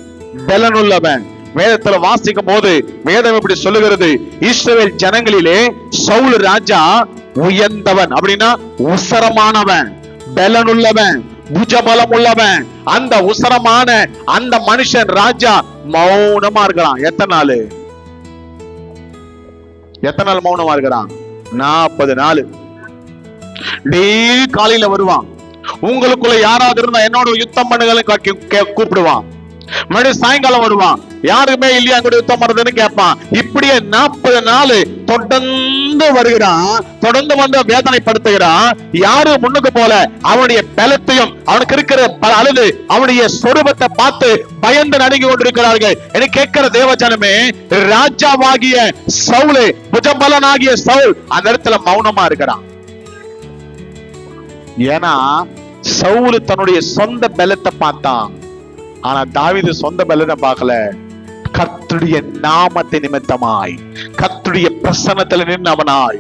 பலனுள்ளவன். வேதத்துல வாசிக்கும் போது வேதம் இப்படி சொல்லுகிறது, இஸ்ரவேல் ஜனங்களிலே சவுல் ராஜா உயர்ந்தவன், அப்படின்னா உசரமானவன், பலனுள்ளவன், புஜபலம் உள்ளவன். அந்த உசரமான அந்த மனுஷன் ராஜா மௌனமா இருக்கிறான். எத்தனை நாள் மௌனமா இருக்கிறான்? 40 நாள். டெய்லி காலையில வருவான், உங்களுக்குள்ள யாராவது இருந்தா என்னோட யுத்தம் பண்ணுங்க கூப்பிடுவான். மறுபடியும் சாயங்காலம் வருவான், யாருமே இல்லையா கூட யுத்தம் பண்றதுன்னு கேட்பான். இப்படியே 40 நாள் தொடர்ந்து வருகிறான், தொடர்ந்து வந்து வேதனைப்படுத்துகிறான். யாரு முன்னுக்கு போல அவனுடைய பலத்தையும் அவனுக்கு இருக்கிற அழுது அவனுடைய சொரூபத்தை பார்த்து பயந்து நடுங்கி கொண்டிருக்கிறார்கள். எனக்கு கேட்கிற தேவஜனமே, ராஜாவாகிய சவுல், புஜபலனாகிய சவுல் அந்த இடத்துல மௌனமா இருக்கிறான். ஏன்னா சவுல் தன்னுடைய சொந்த பலத்தை பார்த்தான். ஆனா தாவீது சொந்த பலனை பார்க்கல. கர்த்தருடைய நாமத்தை நிமித்தமாய், கர்த்தருடைய பிரசன்னத்துல நின்றவனாய்,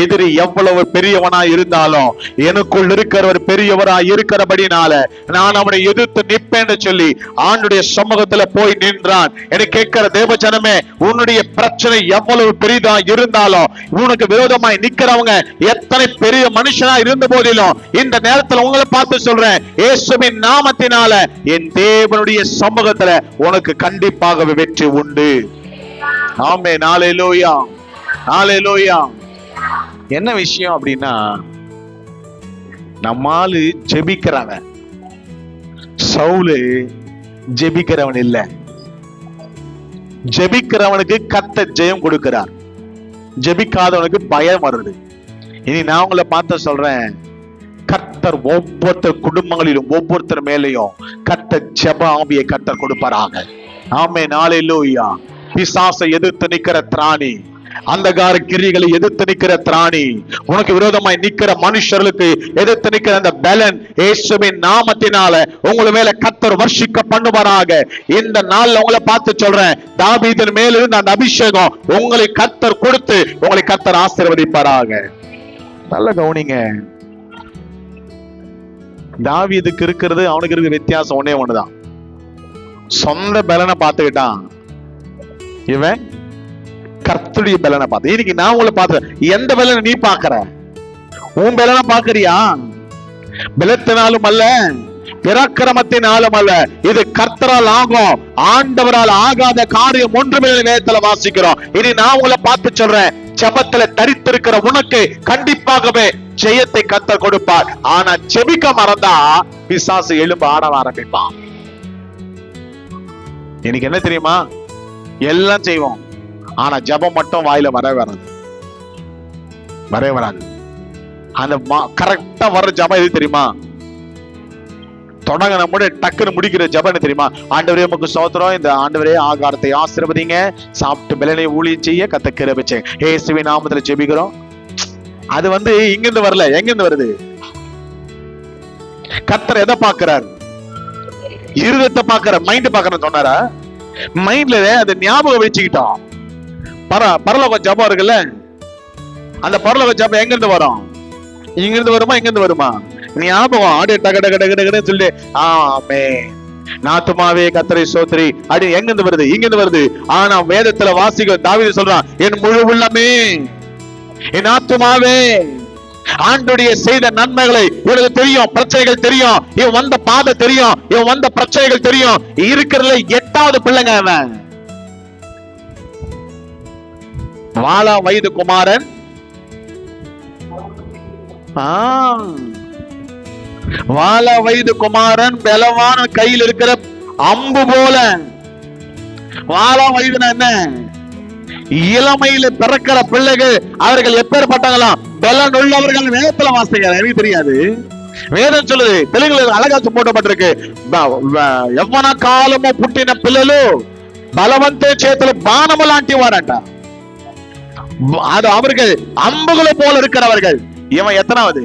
எதிரி எவ்வளவு பெரியவனாய் இருந்தாலும் எனக்குள் இருக்கிறவர் பெரியவராய் இருக்கிறபடினால நான் அவனை எதிர்த்து நிற்பேன்னு சொல்லி ஆண்டுடைய சமூகத்துல போய் நின்றான். எனக்கு கேட்கிற தேவஜனமே, உன்னுடைய பிரச்சனை எவ்வளவு பெரிதா இருந்தாலும், உனக்கு விரோதமாய் நிக்கிறவங்க எத்தனை பெரிய மனுஷனா இருந்த போதிலும், இந்த நேரத்துல உங்களை பார்த்து சொல்றேன், இயேசுவின் நாமத்தினால என் தேவனுடைய சமூகத்துல உனக்கு கண்டிப்பாக வெற்றி உண்டு. ஆமென். ஹல்லேலூயா, ஹல்லேலூயா. என்ன விஷயம் அப்படின்னா, நம்மாலு ஜெபிக்கிறாங்க, சவுல் ஜெபிக்கிறவன் இல்ல. ஜெபிக்கிறவனுக்கு கர்த்தர் ஜெயம் கொடுக்கிறார், ஜெபிக்காதவனுக்கு பயம் வருது. இனி நான் உங்களை பார்த்து சொல்றேன், கர்த்தர் ஒவ்வொருத்தர் குடும்பங்களிலும் ஒவ்வொருத்தர் மேலையும் கர்த்தர் ஜெப ஆவியை கர்த்தர் கொடுப்பாராக. ஆமென். ஹல்லேலூயா. பிசாசை எதிர்த்து நிக்கிற திராணி, அந்தகார கிரிகளை எதிர்த்து நிக்கிற திராணி, உனக்கு விரோதமாய் நிக்கிற மனுஷர்களுக்கு எதிர்த்து நிக்கிற அந்த பலன் இயேசுவின் நாமத்தினால உங்களை மேல கர்த்தர் வர்ஷிக்க பண்ணுவாராக. இந்த நாள்ல உங்களை பார்த்து சொல்றேன், தாவீதின் மேல இருந்த அந்த அபிஷேகம் உங்களை கர்த்தர் கொடுத்து உங்களை கர்த்தர் ஆசீர்வதிப்பாராக. நல்ல கவனிங்க, தாவீதுக்கு இருக்கிறது அவனுக்கு இருக்கிற வித்தியாசம் ஒன்னே ஒண்ணுதான். சொந்த பலனை பார்த்துக்கிட்டான், இவன் கர்த்தருடைய பலனை பார்த்து. இன்னைக்கு நான் உங்களை பார்த்து, எந்த பலனை நீ பாக்குற? உன் பலனை பாக்குறியா? பலத்தினாலும் அல்ல, பராக்கிரமத்தினாலும் அல்ல, இது கர்த்தரால் ஆகும். ஆண்டவரால் ஆகாத காரியம் ஒன்றுமே வேதத்துல வாசிக்கிறோம். இனி நான் உங்களை பார்த்து சொல்றேன், ஜெபத்துல தரித்திருக்கிற உனக்கு கண்டிப்பாகவே ஜெயத்தை கர்த்தர் கொடுப்பார். ஆனா ஜெபிக்க மறந்தா பிசாசு எழும்ப ஆட ஆரம்பிப்பான். எனக்கு என்ன தெரியுமா, எல்லாம் செய்வோம், ஆனா ஜெபம் மட்டும் வாயில வரவே வராது. அந்த கரெக்டா வர்ற ஜெபம் எது தெரியுமா? தொடங்க நம்முடைய டக்குன்னு முடிக்கிற ஜெபம் தெரியுமா? ஆண்டவரே உமக்கு ஸ்தோத்திரம், இந்த ஆண்டவரே ஆகாரத்தை ஆசீர்வதிங்க, சாப்பிட்டு பலனை ஊழியம் செய்ய கர்த்தர் கிருபை செய்யுங்க, இயேசுவின் நாமத்துல ஜெபிக்கிறோம். அது இங்கிருந்து வரல, எங்கிருந்து வருது? கர்த்தர் எதை பார்க்கிறார்? இருதயத்தை பார்க்கிறார், மைண்ட் பார்க்கறேன்னு சொன்னாரா? மைண்ட்ல அது ஞாபகம் வச்சுக்கிட்டோம். பரலோக ஜெபம் இருக்குல்ல, அந்த பரலோக ஜெபம் எங்கிருந்து வரும்? இங்கிருந்து வருமா, இங்கிருந்து வருமா? ஞாபகம் அப்படியே டக டக டக டகன்னு சொல்லி ஆமென் நாத்துமாவே கர்த்தரை ஸ்தோத்திரி அப்படி எங்கிருந்து வருது? இங்கிருந்து வருது. ஆனா வேதத்துல வாசிக்க தாவீது சொல்றான், என் முழு உள்ளமே, என் ஆத்துமாவே ஆண்டுடைய செய்த நன்மைகளை இவனுக்கு தெரியும், பிரச்சனைகள் தெரியும், இவன் வந்த பாதை தெரியும், இவன் வந்த பிரச்சனைகள் தெரியும். இருக்கிறதுல 8வது பிள்ளைங்க அவன். வாலா வயது குமாரன், வால வயது குமாரன் பலவான கையில் இருக்கிற அம்பு போல. வாலா வயதுனா என்ன? இளமையில பிறக்கிற பிள்ளைகள் அவர்கள் எப்பேற்பட்டாங்களாம்? பலன் உள்ளவர்கள். வேதத்துல வாசிக்கிறார், எனக்கு தெரியாது. வேதம் சொல்லுது, பிள்ளைகள் அழகாச்சு போட்டப்பட்டிருக்கு, எவ்வன காலமோ புட்டின பிள்ளைలు பலவந்த చేతులు బాణము లాంటి వారంట. அது அவர்கள் அம்புகளை போல இருக்கிறவர்கள். இவன் எத்தனாவது?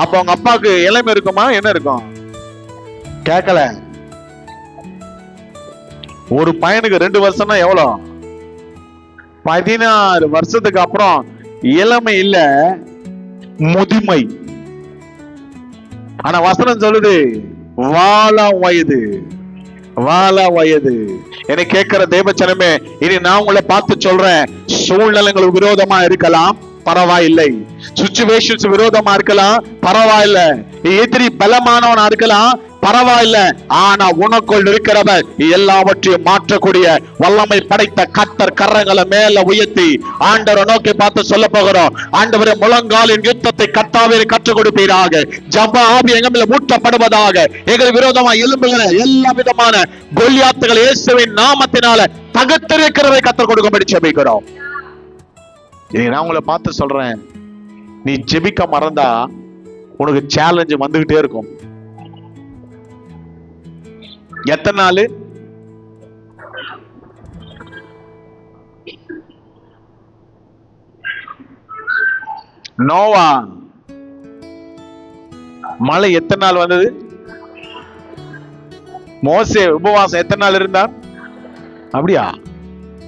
அப்ப அவங்க அப்பாவுக்கு இளமை இருக்குமா, என்ன இருக்கும்? கேட்கல. ஒரு பையனுக்கு 2 வருஷம்னா எவ்வளவு? 16 வருஷத்துக்கு அப்புறம் இளமை இல்ல, முதுமை. ஆனா வசனம் சொல்லுது வால வயது, வால வயது. என்னை கேட்கிற தேவச்சனமே, இனி நான் உங்களை பார்த்து சொல்றேன், சூழ்நிலைகள் விரோதமா இருக்கலாம், பரவாயில்லை. சிச்சுவேஷன்ஸ் விரோதமா இருக்கலாம், பரவாயில்ல. எதிரி பலமானவனா இருக்கலாம், பரவாயில்ல. ஆனா உனக்குள் இருக்கிறவர் எல்லாவற்றையும் மாற்றக்கூடிய வல்லமை படைத்த கர்த்தர் கரங்களை மேல உயர்த்தி ஆண்டவரை நோக்கி பார்த்து சொல்ல போகிறோம், ஆண்டவரே முழங்காலின் யுத்தத்தை கர்த்தாவே கற்றுக் கொடுப்பீராக. ஜப ஆவி எங்கள் ஊற்றப்படுவதாக. எங்கள் விரோதமா எழும்புகிற எல்லா விதமான கோலியாத்துகள் இயேசுவின் நாமத்தினால தகர்த்திருக்கிறதை கற்றுக் கொடுக்கும்படி ஜெபிக்கிறோம். நான் உங்களை பார்த்து சொல்றேன், நீ ஜெபிக்க மறந்தா உனக்கு சேலஞ்சு வந்துகிட்டே இருக்கும். எத்தனை நாள்? நோவா மழை எத்தனை நாள் வந்தது? மோசே உபவாசம் எத்தனை நாள் இருந்தான்? அப்படியா?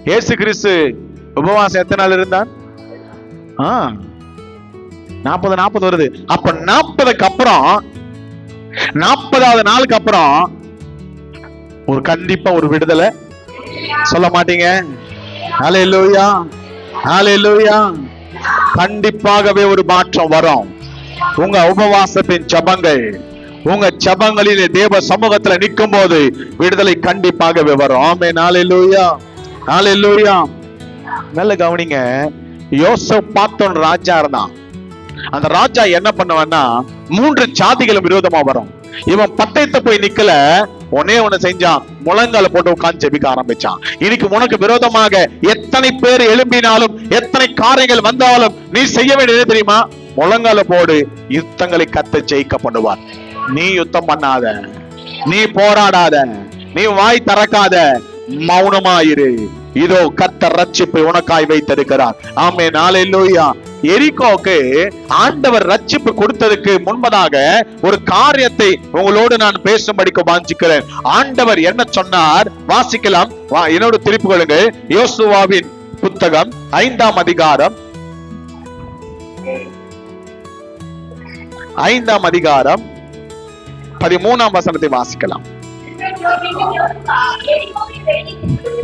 இயேசு கிறிஸ்து உபவாசம் எத்தனை நாள் இருந்தான்? 40 வருது. அப்ப 40க்கு அப்புறம் 40வது நாளுக்கு அப்புறம் ஒரு கண்டிப்பா ஒரு விடுதலை. சொல்ல மாட்டீங்க? ஹல்லேலூயா, ஹல்லேலூயா. கண்டிப்பாகவே ஒரு மாற்றம் வரும். உங்க உபவாசத்தின் ஜெபங்கள், உங்க ஜெபங்களிலே தேவ சமூகத்துல நிற்கும் போது விடுதலை கண்டிப்பாகவே வரும். ஆமென், ஹல்லேலூயா, ஹல்லேலூயா. நல்ல கவனிங்க, யோசேப் பார்த்தோன் ராஜா இருந்தான். அந்த ராஜா என்ன பண்ணுவான்னா 3 ஜாதிகளும் விரோதமா வரும். இவன் பட்டயத்தை போய் நிக்கல, ஒன்னே ஒண்ணு செஞ்சான், முழங்கால போட்டு உட்கார்ந்து ஜெபிக்க ஆரம்பிச்சான். இன்னைக்கு உனக்கு விரோதமாக எத்தனை பேர் எழும்பினாலும், எத்தனை காரியங்கள் வந்தாலும் நீ செய்ய வேண்டியது தெரியுமா? முழங்கால போடு. யுத்தங்களை கர்த்தர் ஜெயிக்க பண்ணுவார். நீ யுத்தம் பண்ணாத, நீ போராடாத, நீ வாய் திறக்காத, மௌனமாயிரு. இதோ கர்த்தர் ரட்சிப்பை உனக்காய் வைத்திருக்கிறார். ஆமென், ஹல்லேலூயா. எரிகோவுக்கு ஆண்டவர் ரட்சிப்பு கொடுத்ததுக்கு முன்பதாக ஒரு காரியத்தை உங்களோடு நான் பேசும்படிக்கு வாஞ்சிக்கிறேன். ஆண்டவர் என்ன சொன்னார் வாசிக்கலாம். என்னோட திருப்பி கொள்ளுங்க. யோசுவாவின் புத்தகம் 5ஆம் அதிகாரம் 13ஆம் வசனத்தை வாசிக்கலாம்.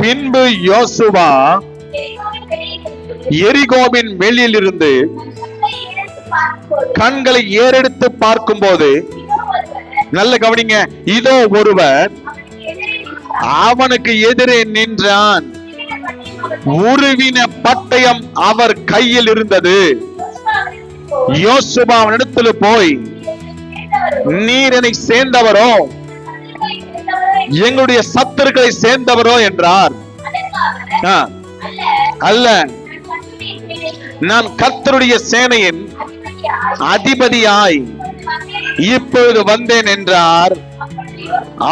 பின்பு யோசுவா எரிகோவின் வெளியிலிருந்து கண்களை ஏறெடுத்து பார்க்கும் போது, நல்ல கவனிங்க, இதோ ஒருவர் அவனுக்கு எதிரே நின்றான். உருவின பட்டயம் அவர் கையில் இருந்தது. யோசுவா இடத்துல போய், நீர் என்னை சேர்ந்தவரோ, எங்களுடைய சத்துருக்களை சேர்ந்தவரோ என்றார். அல்ல, நான் கர்த்தருடைய சேனையின் அதிபதியாய் இப்பொழுது வந்தேன் என்றார்.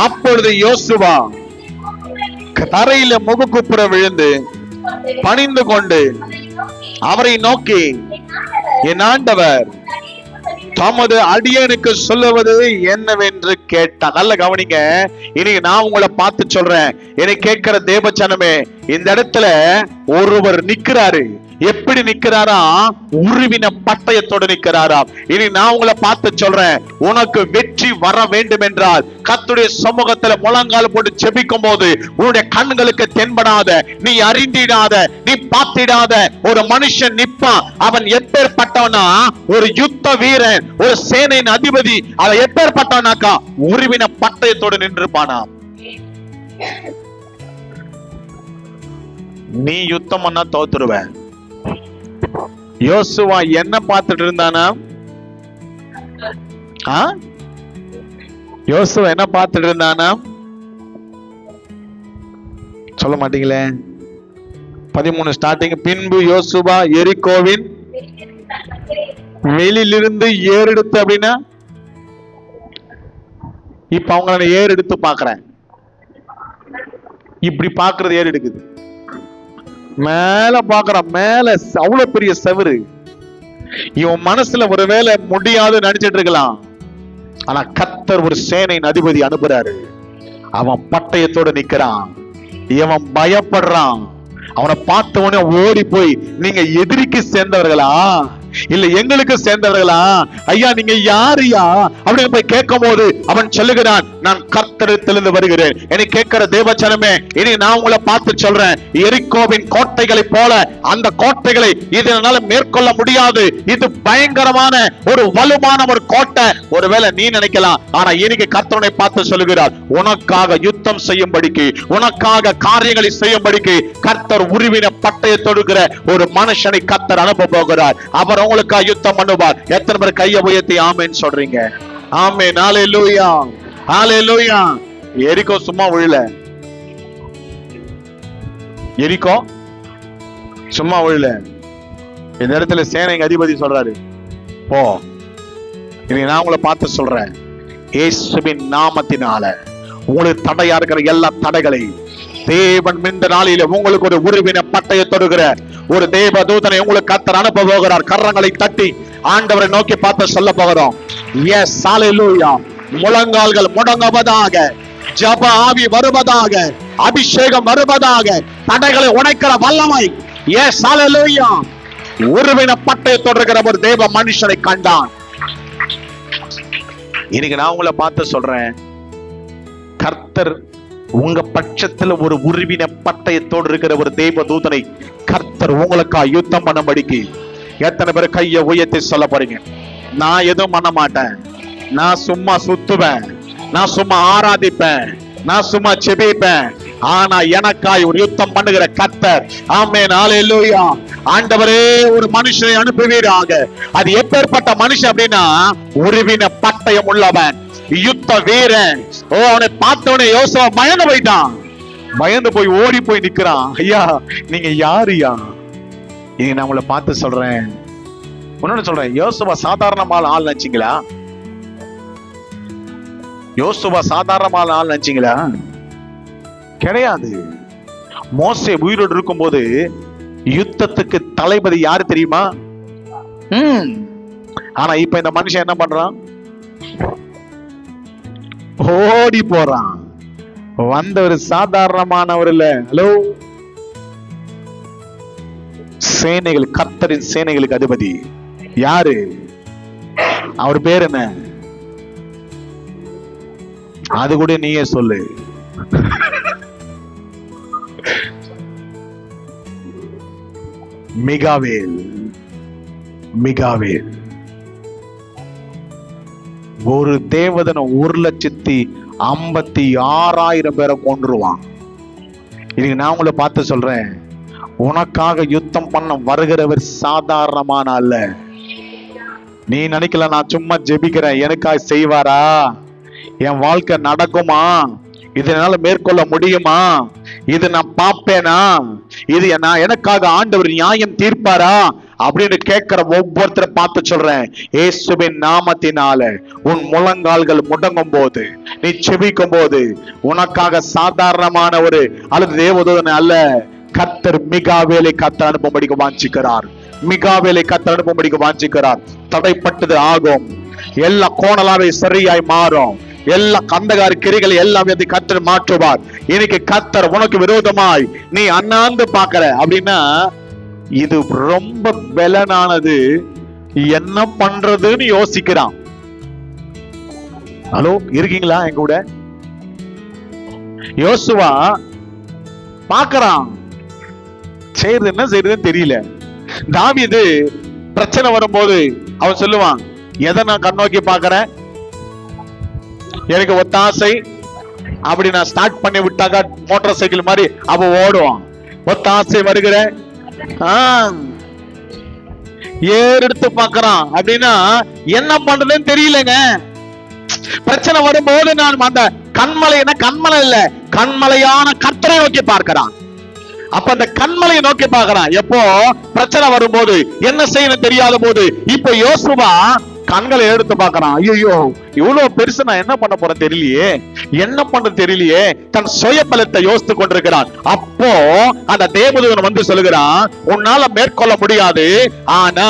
அப்பொழுது யோசுவா தரையில முகக்குப்புற விழுந்து பணிந்து கொண்டு அவரை நோக்கி, என் ஆண்டவர் தமது அடியனுக்கு சொல்லுவது என்னவென்று கேட்டார். நல்ல கவனிங்க, இன்னைக்கு நான் உங்களை பார்த்து சொல்றேன், என்னை கேட்கிற தேவச்சனமே, இந்த இடத்துல ஒருவர் நிக்கிறாரு. எப்படி நிக்கிறாரா? உருவின பட்டயத்தோடு நிக்கிறாரா. இனி நான் உங்களை பார்த்து சொல்றேன், உனக்கு வெற்றி வர வேண்டும் என்றால் கர்த்தருடைய சமூகத்துல முழங்கால் போட்டு ஜெபிக்கும் போது உன்னுடைய கண்களுக்கு தென்படாத, நீ அறிந்திடாத, நீ பார்த்திடாத ஒரு மனுஷன் நிப்பான். அவன் எப்பேற்பட்டவனா? ஒரு யுத்த வீரன், ஒரு சேனையின் அதிபதி. அவன் எப்பேற்பட்டவனாக்கா? உருவின பட்டயத்தோடு நின்றுப்பானா. நீ யுத்தம் பண்ணா தோத்துருவ. யோசுவா என்ன பார்த்துட்டு இருந்தானா? யோசுவா என்ன பார்த்துட்டு இருந்தானா? சொல்ல மாட்டீங்களே. 13 ஸ்டார்டிங். பின்பு யோசுவா எரிகோவின் வெளியிலிருந்து ஏறெடுத்து, அப்படின்னா இப்ப அவங்க ஏறெடுத்து பாக்குறேன். இப்படி பாக்குறது ஏறெடுக்குது. மேல பாக்குறான், மேல அவ்வளவு பெரிய செவரு. இவன் மனசுல ஒருவேளை முடியாது நினைச்சிட்டு இருக்கலாம். ஆனா கர்த்தர் ஒரு சேனையின் அதிபதி அனுப்புறாரு. அவன் பட்டயத்தோட நிக்கிறான். இவன் பயப்படுறான். அவனை பார்த்த உடனே ஓடி போய், நீங்க எதிரிக்கு சேர்ந்தவர்களா இல்ல எங்களுக்கு சேர்ந்தவர்களா? ஐயா நீங்க யாருயா அப்படின்னு போய் கேட்கும் போது அவன் சொல்லுகிறான், நான் கர்த்தரிடத்திலிருந்து வருகிறேன். என்னை கேட்கிற தேவச்சனமே, இனி நான் உங்களை பார்த்து சொல்றேன், எரிகோவின் கோட்டைகளை போல அந்த கோட்டைகளை இதனால மேற்கொள்ள முடியாது. இது பயங்கரமான ஒரு வலுவான ஒரு கோட்டை. ஒருவேளை நீ நினைக்கலாம், ஆனா இன்னைக்கு கர்த்தரை பார்த்து சொல்லுகிறார், உனக்காக யுத்தம் செய்யும்படிக்கு, உனக்காக காரியங்களை செய்யும்படிக்கு கர்த்தர் உருவின பட்டயை தொடுகிற ஒரு மனுஷனை கர்த்தர் அனுப்ப போகிறார். அவர் உங்களுக்கு யுத்தம் பண்ணுவார். எத்தனை பேர் கையை உயர்த்தி ஆமென் சொல்றீங்க? ஆமென். ஹல்லேலூயா, ஹல்லேலூயா. எரிகோ சும்மா விழல. எரிகோ சும்மா விழல. இந்த இடத்துல சேனை அதிபதி சொல்றாரு, போ. இன்னைக்கு நான் உங்களை பார்த்து சொல்றேன், இயேசுவின் நாமத்தினால உங்களுக்கு தடையா இருக்கிற எல்லா தடைகளை தேவன் இந்த நாளில உங்களுக்கு ஒரு உருவின பட்டயை தொடுகிற ஒரு தேவ தூதனை உங்களுக்கு கர்த்தர் அனுப்ப போகிறார். கரங்களை தட்டி ஆண்டவரை நோக்கி பார்த்து சொல்ல போகிறோம். எஸ், ஹல்லேலூயா. முழங்கால்கள் முடங்குவதாக, ஜப ஆவி வருவதாக, அபிஷேகம் வருவதாக, தடைகளை உடைக்கிற வல்லமை. எஸ், ஹல்லேலூயா. உருவின பட்டயை தொடுகிற ஒரு தேவ மனுஷனை கண்டான். இன்னைக்கு நான் உங்களை பார்த்து சொல்றேன், கர்த்தர் உங்க பட்சத்துல ஒரு உருவின பட்டயத்தோடு இருக்கிற ஒரு தேவ தூதனை கர்த்தர் உங்களுக்கா யுத்தம் பண்ணும்படிக்கு எத்தனை பேர் கையை உயர்த்தி சொல்ல போறீங்க? நான் எதுவும் பண்ண மாட்டேன், நான் சும்மா சுத்துவேன், நான் சும்மா ஆராதிப்பேன், நான் சும்மா செபிப்பேன், ஆனா எனக்காய் ஒரு யுத்தம் பண்ணுகிற கர்த்தர். ஆமென், ஹல்லேலூயா. ஆண்டவரே ஒரு மனுஷனை அனுப்புவீராக. அது எப்பேற்பட்ட மனுஷன் அப்படின்னா, உருவின பட்டயம் உள்ளவன், யுத்த வீரன். ஓ, அவனை பார்த்தவனே யோசுவா பயந்து போயிட்டான். பயந்து போய் ஓடி போய் நிக்கிறான். ஐயா நீங்க யாருயா? இனி நான் உங்களை பார்த்து சொல்றேன், ஒன்னு சொல்றேன், யோசுவா சாதாரணமான ஆள் நினைச்சீங்களா? யோசுவா சாதாரணமான ஆள் நினைச்சீங்களா? கிடையாது. மோசே உயிரோடு இருக்கும் போது யுத்தத்துக்கு தளபதி யாரு தெரியுமா? ஆனா இப்ப இந்த மனுஷன் என்ன பண்றான்? ஓடி போறான். வந்தவர் சாதாரணமானவர் இல்ல. ஹலோ, சேனைகள், கர்த்தரின் சேனைகளுக்கு அதிபதி யாரு? அவர் பேர் என்ன? அது கூட நீயே சொல்லு. மிகாவேல். மிகாவேல் ஒரு தேவதனை 1,56,000 பேரை கொன்றுவான். இன்னைக்கு நான் உங்களை பார்த்து சொல்றேன், உனக்காக யுத்தம் பண்ண வருகிறவர் சாதாரணமான அல்ல. நீ நினைக்கல நான் சும்மா ஜெபிக்கிறேன் எனக்காக செய்வாரா, என் வாழ்க்கை நடக்குமா, இதனால மேற்கொள்ள முடியுமா, இது நான் பார்ப்பேனா, இது எனக்காக ஆண்டவர் நியாயம் தீர்ப்பாரா அப்படின்னு கேட்கிற ஒவ்வொருத்தரை பார்த்து சொல்றேன், இயேசுவின் நாமத்தினால உன் முழங்கால்கள் முடங்கும் போது, நீ செபிக்கும் போது, உனக்காக சாதாரணமான ஒரு அல்லது தேவதூதனை அல்ல, கர்த்தர் மிகாவேலை கர்த்தர் அனுப்பும்படிக்கு வாஞ்சிக்கிறார். மிகாவேலை கர்த்தர் அனுப்பும்படிக்கு வாஞ்சிக்கிறார். தடைப்பட்டது ஆகும், எல்லா கோணலாவே சரியாய் மாறும், எல்லா கந்தகாரி கிரிகளை எல்லாம் கர்த்தர் மாற்றுவார். இன்னைக்கு கர்த்தர் உனக்கு விரோதமாய் நீ அண்ணாந்து பாக்குற அப்படின்னா இது ரொம்ப பலனானது, என்ன பண்றதுன்னு யோசிக்கிறான். ஹலோ, இருக்கீங்களா எங்க கூட? யோசுவா பாக்குறான், செய்யறது என்ன செய்யறதுன்னு தெரியல. தாவீது பிரச்சனை வரும்போது அவன் சொல்லுவான், எதை நான் கண்ணோக்கி பாக்குறேன், எனக்கு ஒத்தாசை அப்படி நான் ஸ்டார்ட் பண்ணி விட்டாக்கா மோட்டார் சைக்கிள் மாதிரி அவ ஓடுவான். ஒத்தாசை வருகிற ஏறெடுத்து பாக்குறான் அப்படின்னா என்ன பண்றதுன்னு தெரியலங்க. பிரச்சனை வரும்போது நான் அந்த கண்மலை கண்மலை இல்ல, கண்மலையான கர்த்தரை நோக்கி பார்க்கிறான். அப்ப அந்த கண்மலையை நோக்கி பார்க்கிறான். எப்போ பிரச்சனை வரும்போது, என்ன செய்யணும் தெரியாத போது, இப்ப யோசுவா கண்களை எடுத்து பார்க்கறான். ஐயோ, இவ்வளவு பெருசு நான் என்ன பண்ண போறேன் தெரியலையே, என்ன பண்ண தெரியலையே, தன் சுய பலத்தை யோசித்துக் கொண்டிருக்கிறான். அப்போ அந்த தேவதூதன் வந்து சொல்லுகிறான், உன்னால மேற்கொள்ள முடியாது, ஆனா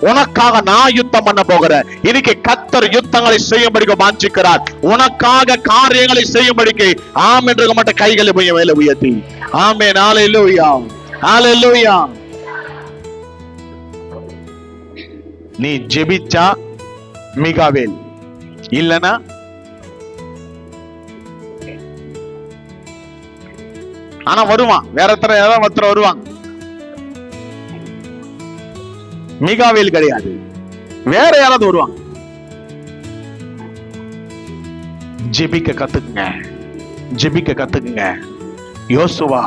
உனக்காக நான் யுத்தம் பண்ண போகிறேன். இன்னைக்கு கர்த்தர் யுத்தங்களை செய்யும்படிக்கு வாஞ்சிக்கிறார். உனக்காக காரியங்களை செய்யும்படிக்கு ஆம் என்று மட்டும் கைகளை மேல உயர்த்தி ஆமென். ஹல்லேலூயா, ஹல்லேலூயா. நீ ஜெபிச்சா மிகாவேல், இல்லனா ஆனா வருவான், வேற ஒருத்தர் வருவாங்க. மிகாவேல் கிடையாது, வேற யாராவது வருவாங்க. ஜெபிக்க கத்துக்குங்க, ஜெபிக்க கத்துக்குங்க. யோசுவா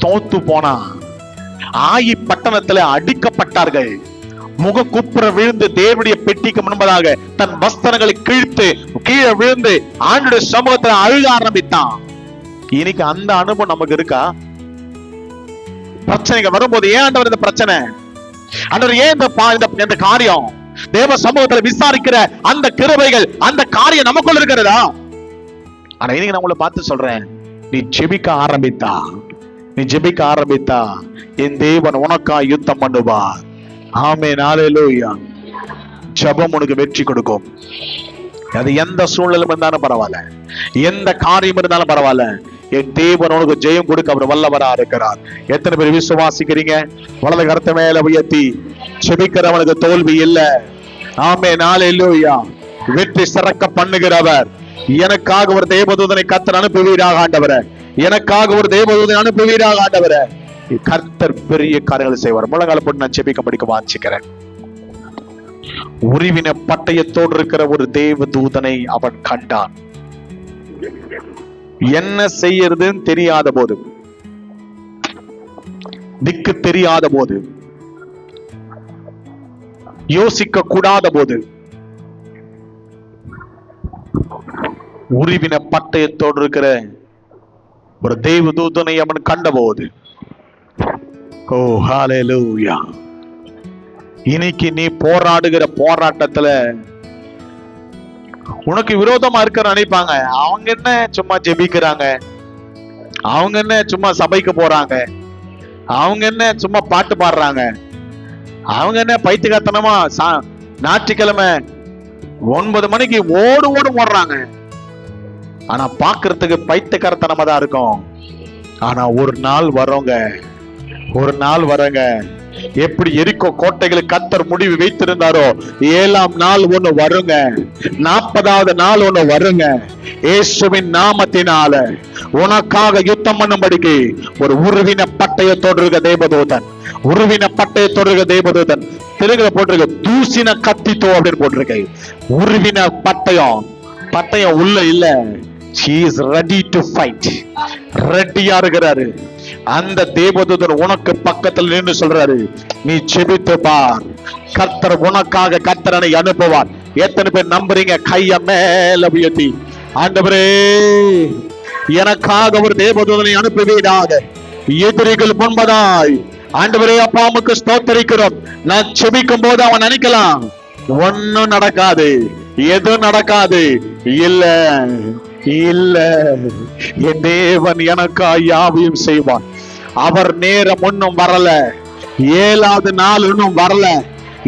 தோத்து போனா, ஆயி பட்டணத்துல அடிக்கப்பட்டார்கள். முக குப்புற விழுந்து தேவனுடைய பெட்டிக்கு முன்பதாக தன் வஸ்திரங்களை கிழித்து கீழே விழுந்து ஆண்டுடைய சமூகத்தில் அழுக ஆரம்பித்தான். இன்னைக்கு அந்த அனுபவம் நமக்கு இருக்கா? பிரச்சனைகள் வரும்போது, ஏன் ஆண்டவர் இந்த பிரச்சனை, ஆண்டவர் ஏன் இந்த காரியம், தேவ சமூகத்தில் விசாரிக்கிற அந்த கிருபைகள், அந்த காரியம் நமக்குள்ள இருக்கிறதா? ஆனா இன்னைக்கு நான் உங்களை பார்த்து சொல்றேன், நீ ஜெபிக்க ஆரம்பித்தா, நீ ஜெபிக்க ஆரம்பித்தா என் தேவன் உனக்கா யுத்தம் பண்ணுவார். ஆமென், ஹல்லேலூயா. ஜெபம் உனக்கு வெற்றி கொடுக்கும். அது எந்த சூழ்நிலை இருந்தாலும் பரவாயில்ல, எந்த காரியம் இருந்தாலும் பரவாயில்ல, என் தேவன் உனக்கு ஜெயம் கொடுக்க அவர் வல்லவரா இருக்கிறார். எத்தனை பேர் விசுவாசிக்கிறீங்க? வலது கரத்தை மேல உயர்த்தி ஜெபிக்கிறவனுக்கு தோல்வி இல்லை. ஆமென், ஹல்லேலூயா. வெற்றி சிறக்க பண்ணுகிறவர். எனக்காக ஒரு தேவதூதனை கர்த்தர் அனுப்புவீராக ஆண்டவரே, எனக்காக ஒரு தேவதூதனை அனுப்புவீராக ஆண்டவரே. கர்த்தர் பெரிய காரியங்களை செய்வார். முழங்கால போட்டு நான் ஜெபிக்க படிக்க வாஞ்சிக்கிறேன். உருவின பட்டயத்தோடு இருக்கிற ஒரு தேவதூதனை அவன் கண்டான். என்ன செய்யறதுன்னு தெரியாத போது, திக்கு தெரியாத போது, யோசிக்க கூடாத போது, உருவின பட்டயத்தோடு இருக்கிற ஒரு தேவதூதனை அவன் கண்டபோது, ஓ ஹல்லேலூயா. இன்னைக்கு நீ போராடுகிற போராட்டத்துல உனக்கு விரோதமா இருக்க நினைப்பாங்க. அவங்க என்ன சும்மா ஜெபிக்கிறாங்க, அவங்க என்ன சும்மா சபைக்கு போறாங்க, அவங்க என்ன சும்மா பாட்டு பாடுறாங்க, அவங்க என்ன பைத்தியக்காரத்தனமா ஞாயிற்றுக்கிழமை 9 மணிக்கு ஓடுறாங்க. ஆனா பாக்குறதுக்கு பைத்தியக்காரத்தனமா தான் இருக்கும். ஆனா ஒரு நாள் வரோங்க, ஒரு நாள் வரங்க, எப்படி எரிக்கோ கோட்டைகளுக்கு கர்த்தர் முடிவு வைத்திருந்தாரோ 7ஆம் நாள் ஒண்ணு வருங்க, 40வது நாள் ஒண்ணு வருங்க. இயேசுவின் நாமத்தினால உனக்காக யுத்தம் பண்ணும்படிக்கு ஒரு உருவின பட்டயத்தோடு இருக்க தேவதூதன், உருவின பட்டயத்தோடு இருக்க தேவதூதன். தெலுங்குல போட்டிருக்க தூசின கத்தித்தோ அப்படின்னு போட்டிருக்க. உருவின பட்டயம், பட்டயம் உள்ள இல்ல, He is ready to fight. ரெடியா இருக்கிறாரு. அந்த தேவதூதன் உனக்கு பக்கத்தில் நின்று சொல்றாரு, நீ செபித்து பார், கர்த்தர் உனக்காக கர்த்தரனை அனுப்புவார். எத்தனை பேர் நம்புறீங்க? கைய மேல உயர்த்தி, ஆண்டவரே எனக்காக ஒரு தேவதூதனை அனுப்புவீராக, எதிரிகள் முன்பதாய். ஆண்டவரே அப்பாவுக்கு ஸ்தோத்திரிக்கிறோம். நான் செபிக்கும் போது அவன் நினைக்கலாம் ஒன்னும் நடக்காது, எதுவும் நடக்காது. இல்ல இல்ல, என் தேவன் எனக்காய் யாவையும் செய்வான். அவர் நேரம் ஒன்னும் வரல, 7வது நாள் இன்னும் வரல.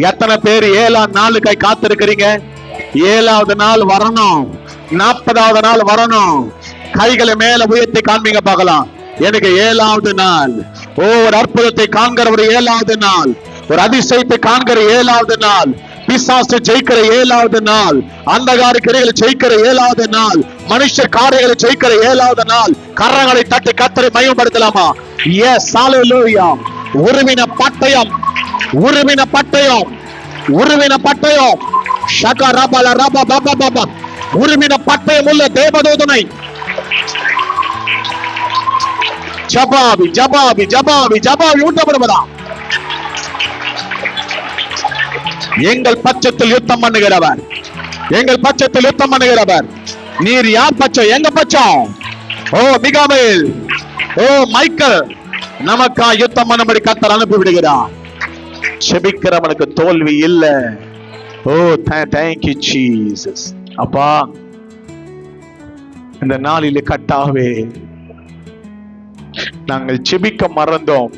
எத்தனை பேர் 7ஆம் நாளுக்காய் காத்திருக்கிறீங்க? 7வது நாள் வரணும், 40வது நாள் வரணும். கைகளை மேல உயர்த்தி காண்பீங்க பார்க்கலாம். எனக்கு 7வது நாள், ஒரு அற்புதத்தை காண்கிற ஒரு 7வது நாள், ஒரு அதிசயத்தை காண்கிற 7வது நாள், பிசாசு ஜெயிக்கிற 7வது நாள், அந்தகார கிரைகளை ஜெயிக்கிற 7வது நாள், மனுஷ காரியங்களை ஜெயிக்கிற 7வது நாள். கரங்களை தட்டி கர்த்தரை மகிமைப்படுத்தலாமா? எஸ், ஹல்லேலூயா. உருவின பட்டயம், உருவின பட்டயம், உருவின பட்டயம், ஷக ரபல ரப பப பப, உருவின பட்டயம் உள்ள தேவதூதனை ஜபாபி ஜபாபி ஜபாபி ஜபாபி உண்டப்படுவதா? எங்கள் பட்சத்தில் யுத்தம் பண்ணுகிறவர், எங்கள் பட்சத்தில் யுத்தம் பண்ணுகிறவர். நீர் யார் பட்சம்? எங்க பட்சம். ஓ மிகாவேல், ஓ மைக்கேல், நமக்கா யுத்தம் பண்ணும்படி கர்த்தர் அனுப்பி விடுகிறார். செபிக்கிறவனுக்கு தோல்வி இல்லை. ஓ தேங்க் யூ ஜீசஸ். அப்பா, இந்த நாளிலே கட்டாவே நாங்கள் செபிக்க மறந்தோம்,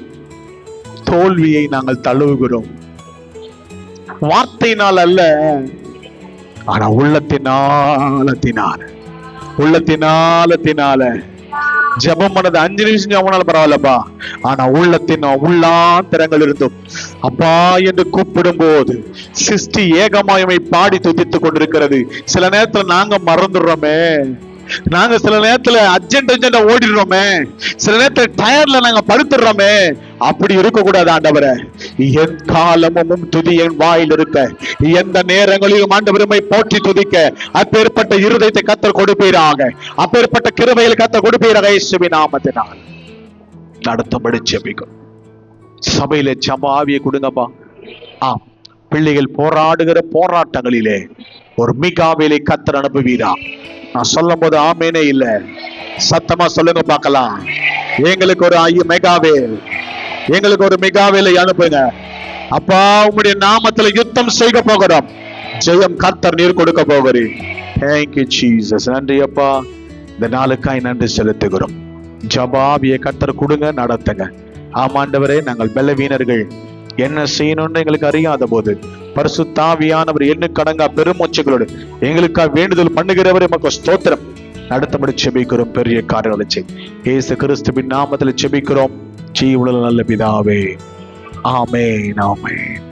தோல்வியை நாங்கள் தழுவுகிறோம். வார்த்தையினால் அல்ல, ஆனா உள்ளத்தினால ஜபம் பண்ணது 5 நிமிஷம் ஜபம்னால பரவாயில்லப்பா, ஆனா உள்ளாந்திரங்கள் இருந்தும் அப்பா என்று கூப்பிடும் போது சிருஷ்டி ஏகமாயமை பாடி துதித்துக் கொண்டிருக்கிறது. சில நேரத்துல நாங்க மறந்துடுறோமே, நாங்க சில நேரத்துல அர்ஜென்ட் ஓடிடுறோமே, சில நேரத்துல டயர்ல நாங்க படுத்துடுறோமே. அப்படி இருக்க கூடாது ஆண்டவரே. என் காலமும் துதி என் வாயில் இருக்க, எந்த நேரங்களிலும் ஆண்டவரை போற்றி துதிக்க அப்பேற்பட்ட இருதயத்தை கர்த்தர் கொடுப்பீராக, அப்பேற்பட்ட கிருபைகளை கர்த்தர் கொடுப்பீராக. இயேசுவின் நாமத்தினால் நடத்தபடி ஜெபிக்கும். சபையில ஜபாவியை கொடுங்கப்பா. பிள்ளைகள் போராடுகிற போராட்டங்களிலே ஒரு மிகாவேலை கர்த்தர் அனுப்புவீரா? நான் சொல்லும் போது ஆமேனே இல்ல, சத்தமா சொல்லுங்க பார்க்கலாம். எங்களுக்கு ஒரு மெகாவேல், எங்களுக்கு ஒரு மிகாவேலை அனுப்புங்க அப்பா. உங்களுடைய நாமத்துல யுத்தம் செய்ய போகிறோம், ஜெயம் கர்த்தர் நீர் கொடுக்க போகிறேன். Thank you Jesus. நன்றி அப்பா, இந்த நாளுக்காய் நன்றி செலுத்துகிறோம். ஜபாவியை கர்த்தர் கொடுங்க, நடத்துங்க. ஆமாண்டவரே, நாங்கள் பலவீனர்கள், என்ன செய்யணும்னு எங்களுக்கு அறியாத போது பரிசுத்த ஆவியானவர் எண்ணுக்கடங்கா பெருமூச்சுகளோடு எங்களுக்காக வேண்டுதல் பண்ணுகிறவர் எமக்கு ஸ்தோத்திரம். நடத்தபடி செபிக்கிறோம், பெரிய காரியங்களை செய். இயேசு கிறிஸ்துவின் நாமத்தில் செபிக்கிறோம், ஜீவனுள்ள நல்ல பிதாவே, ஆமென் ஆமென்.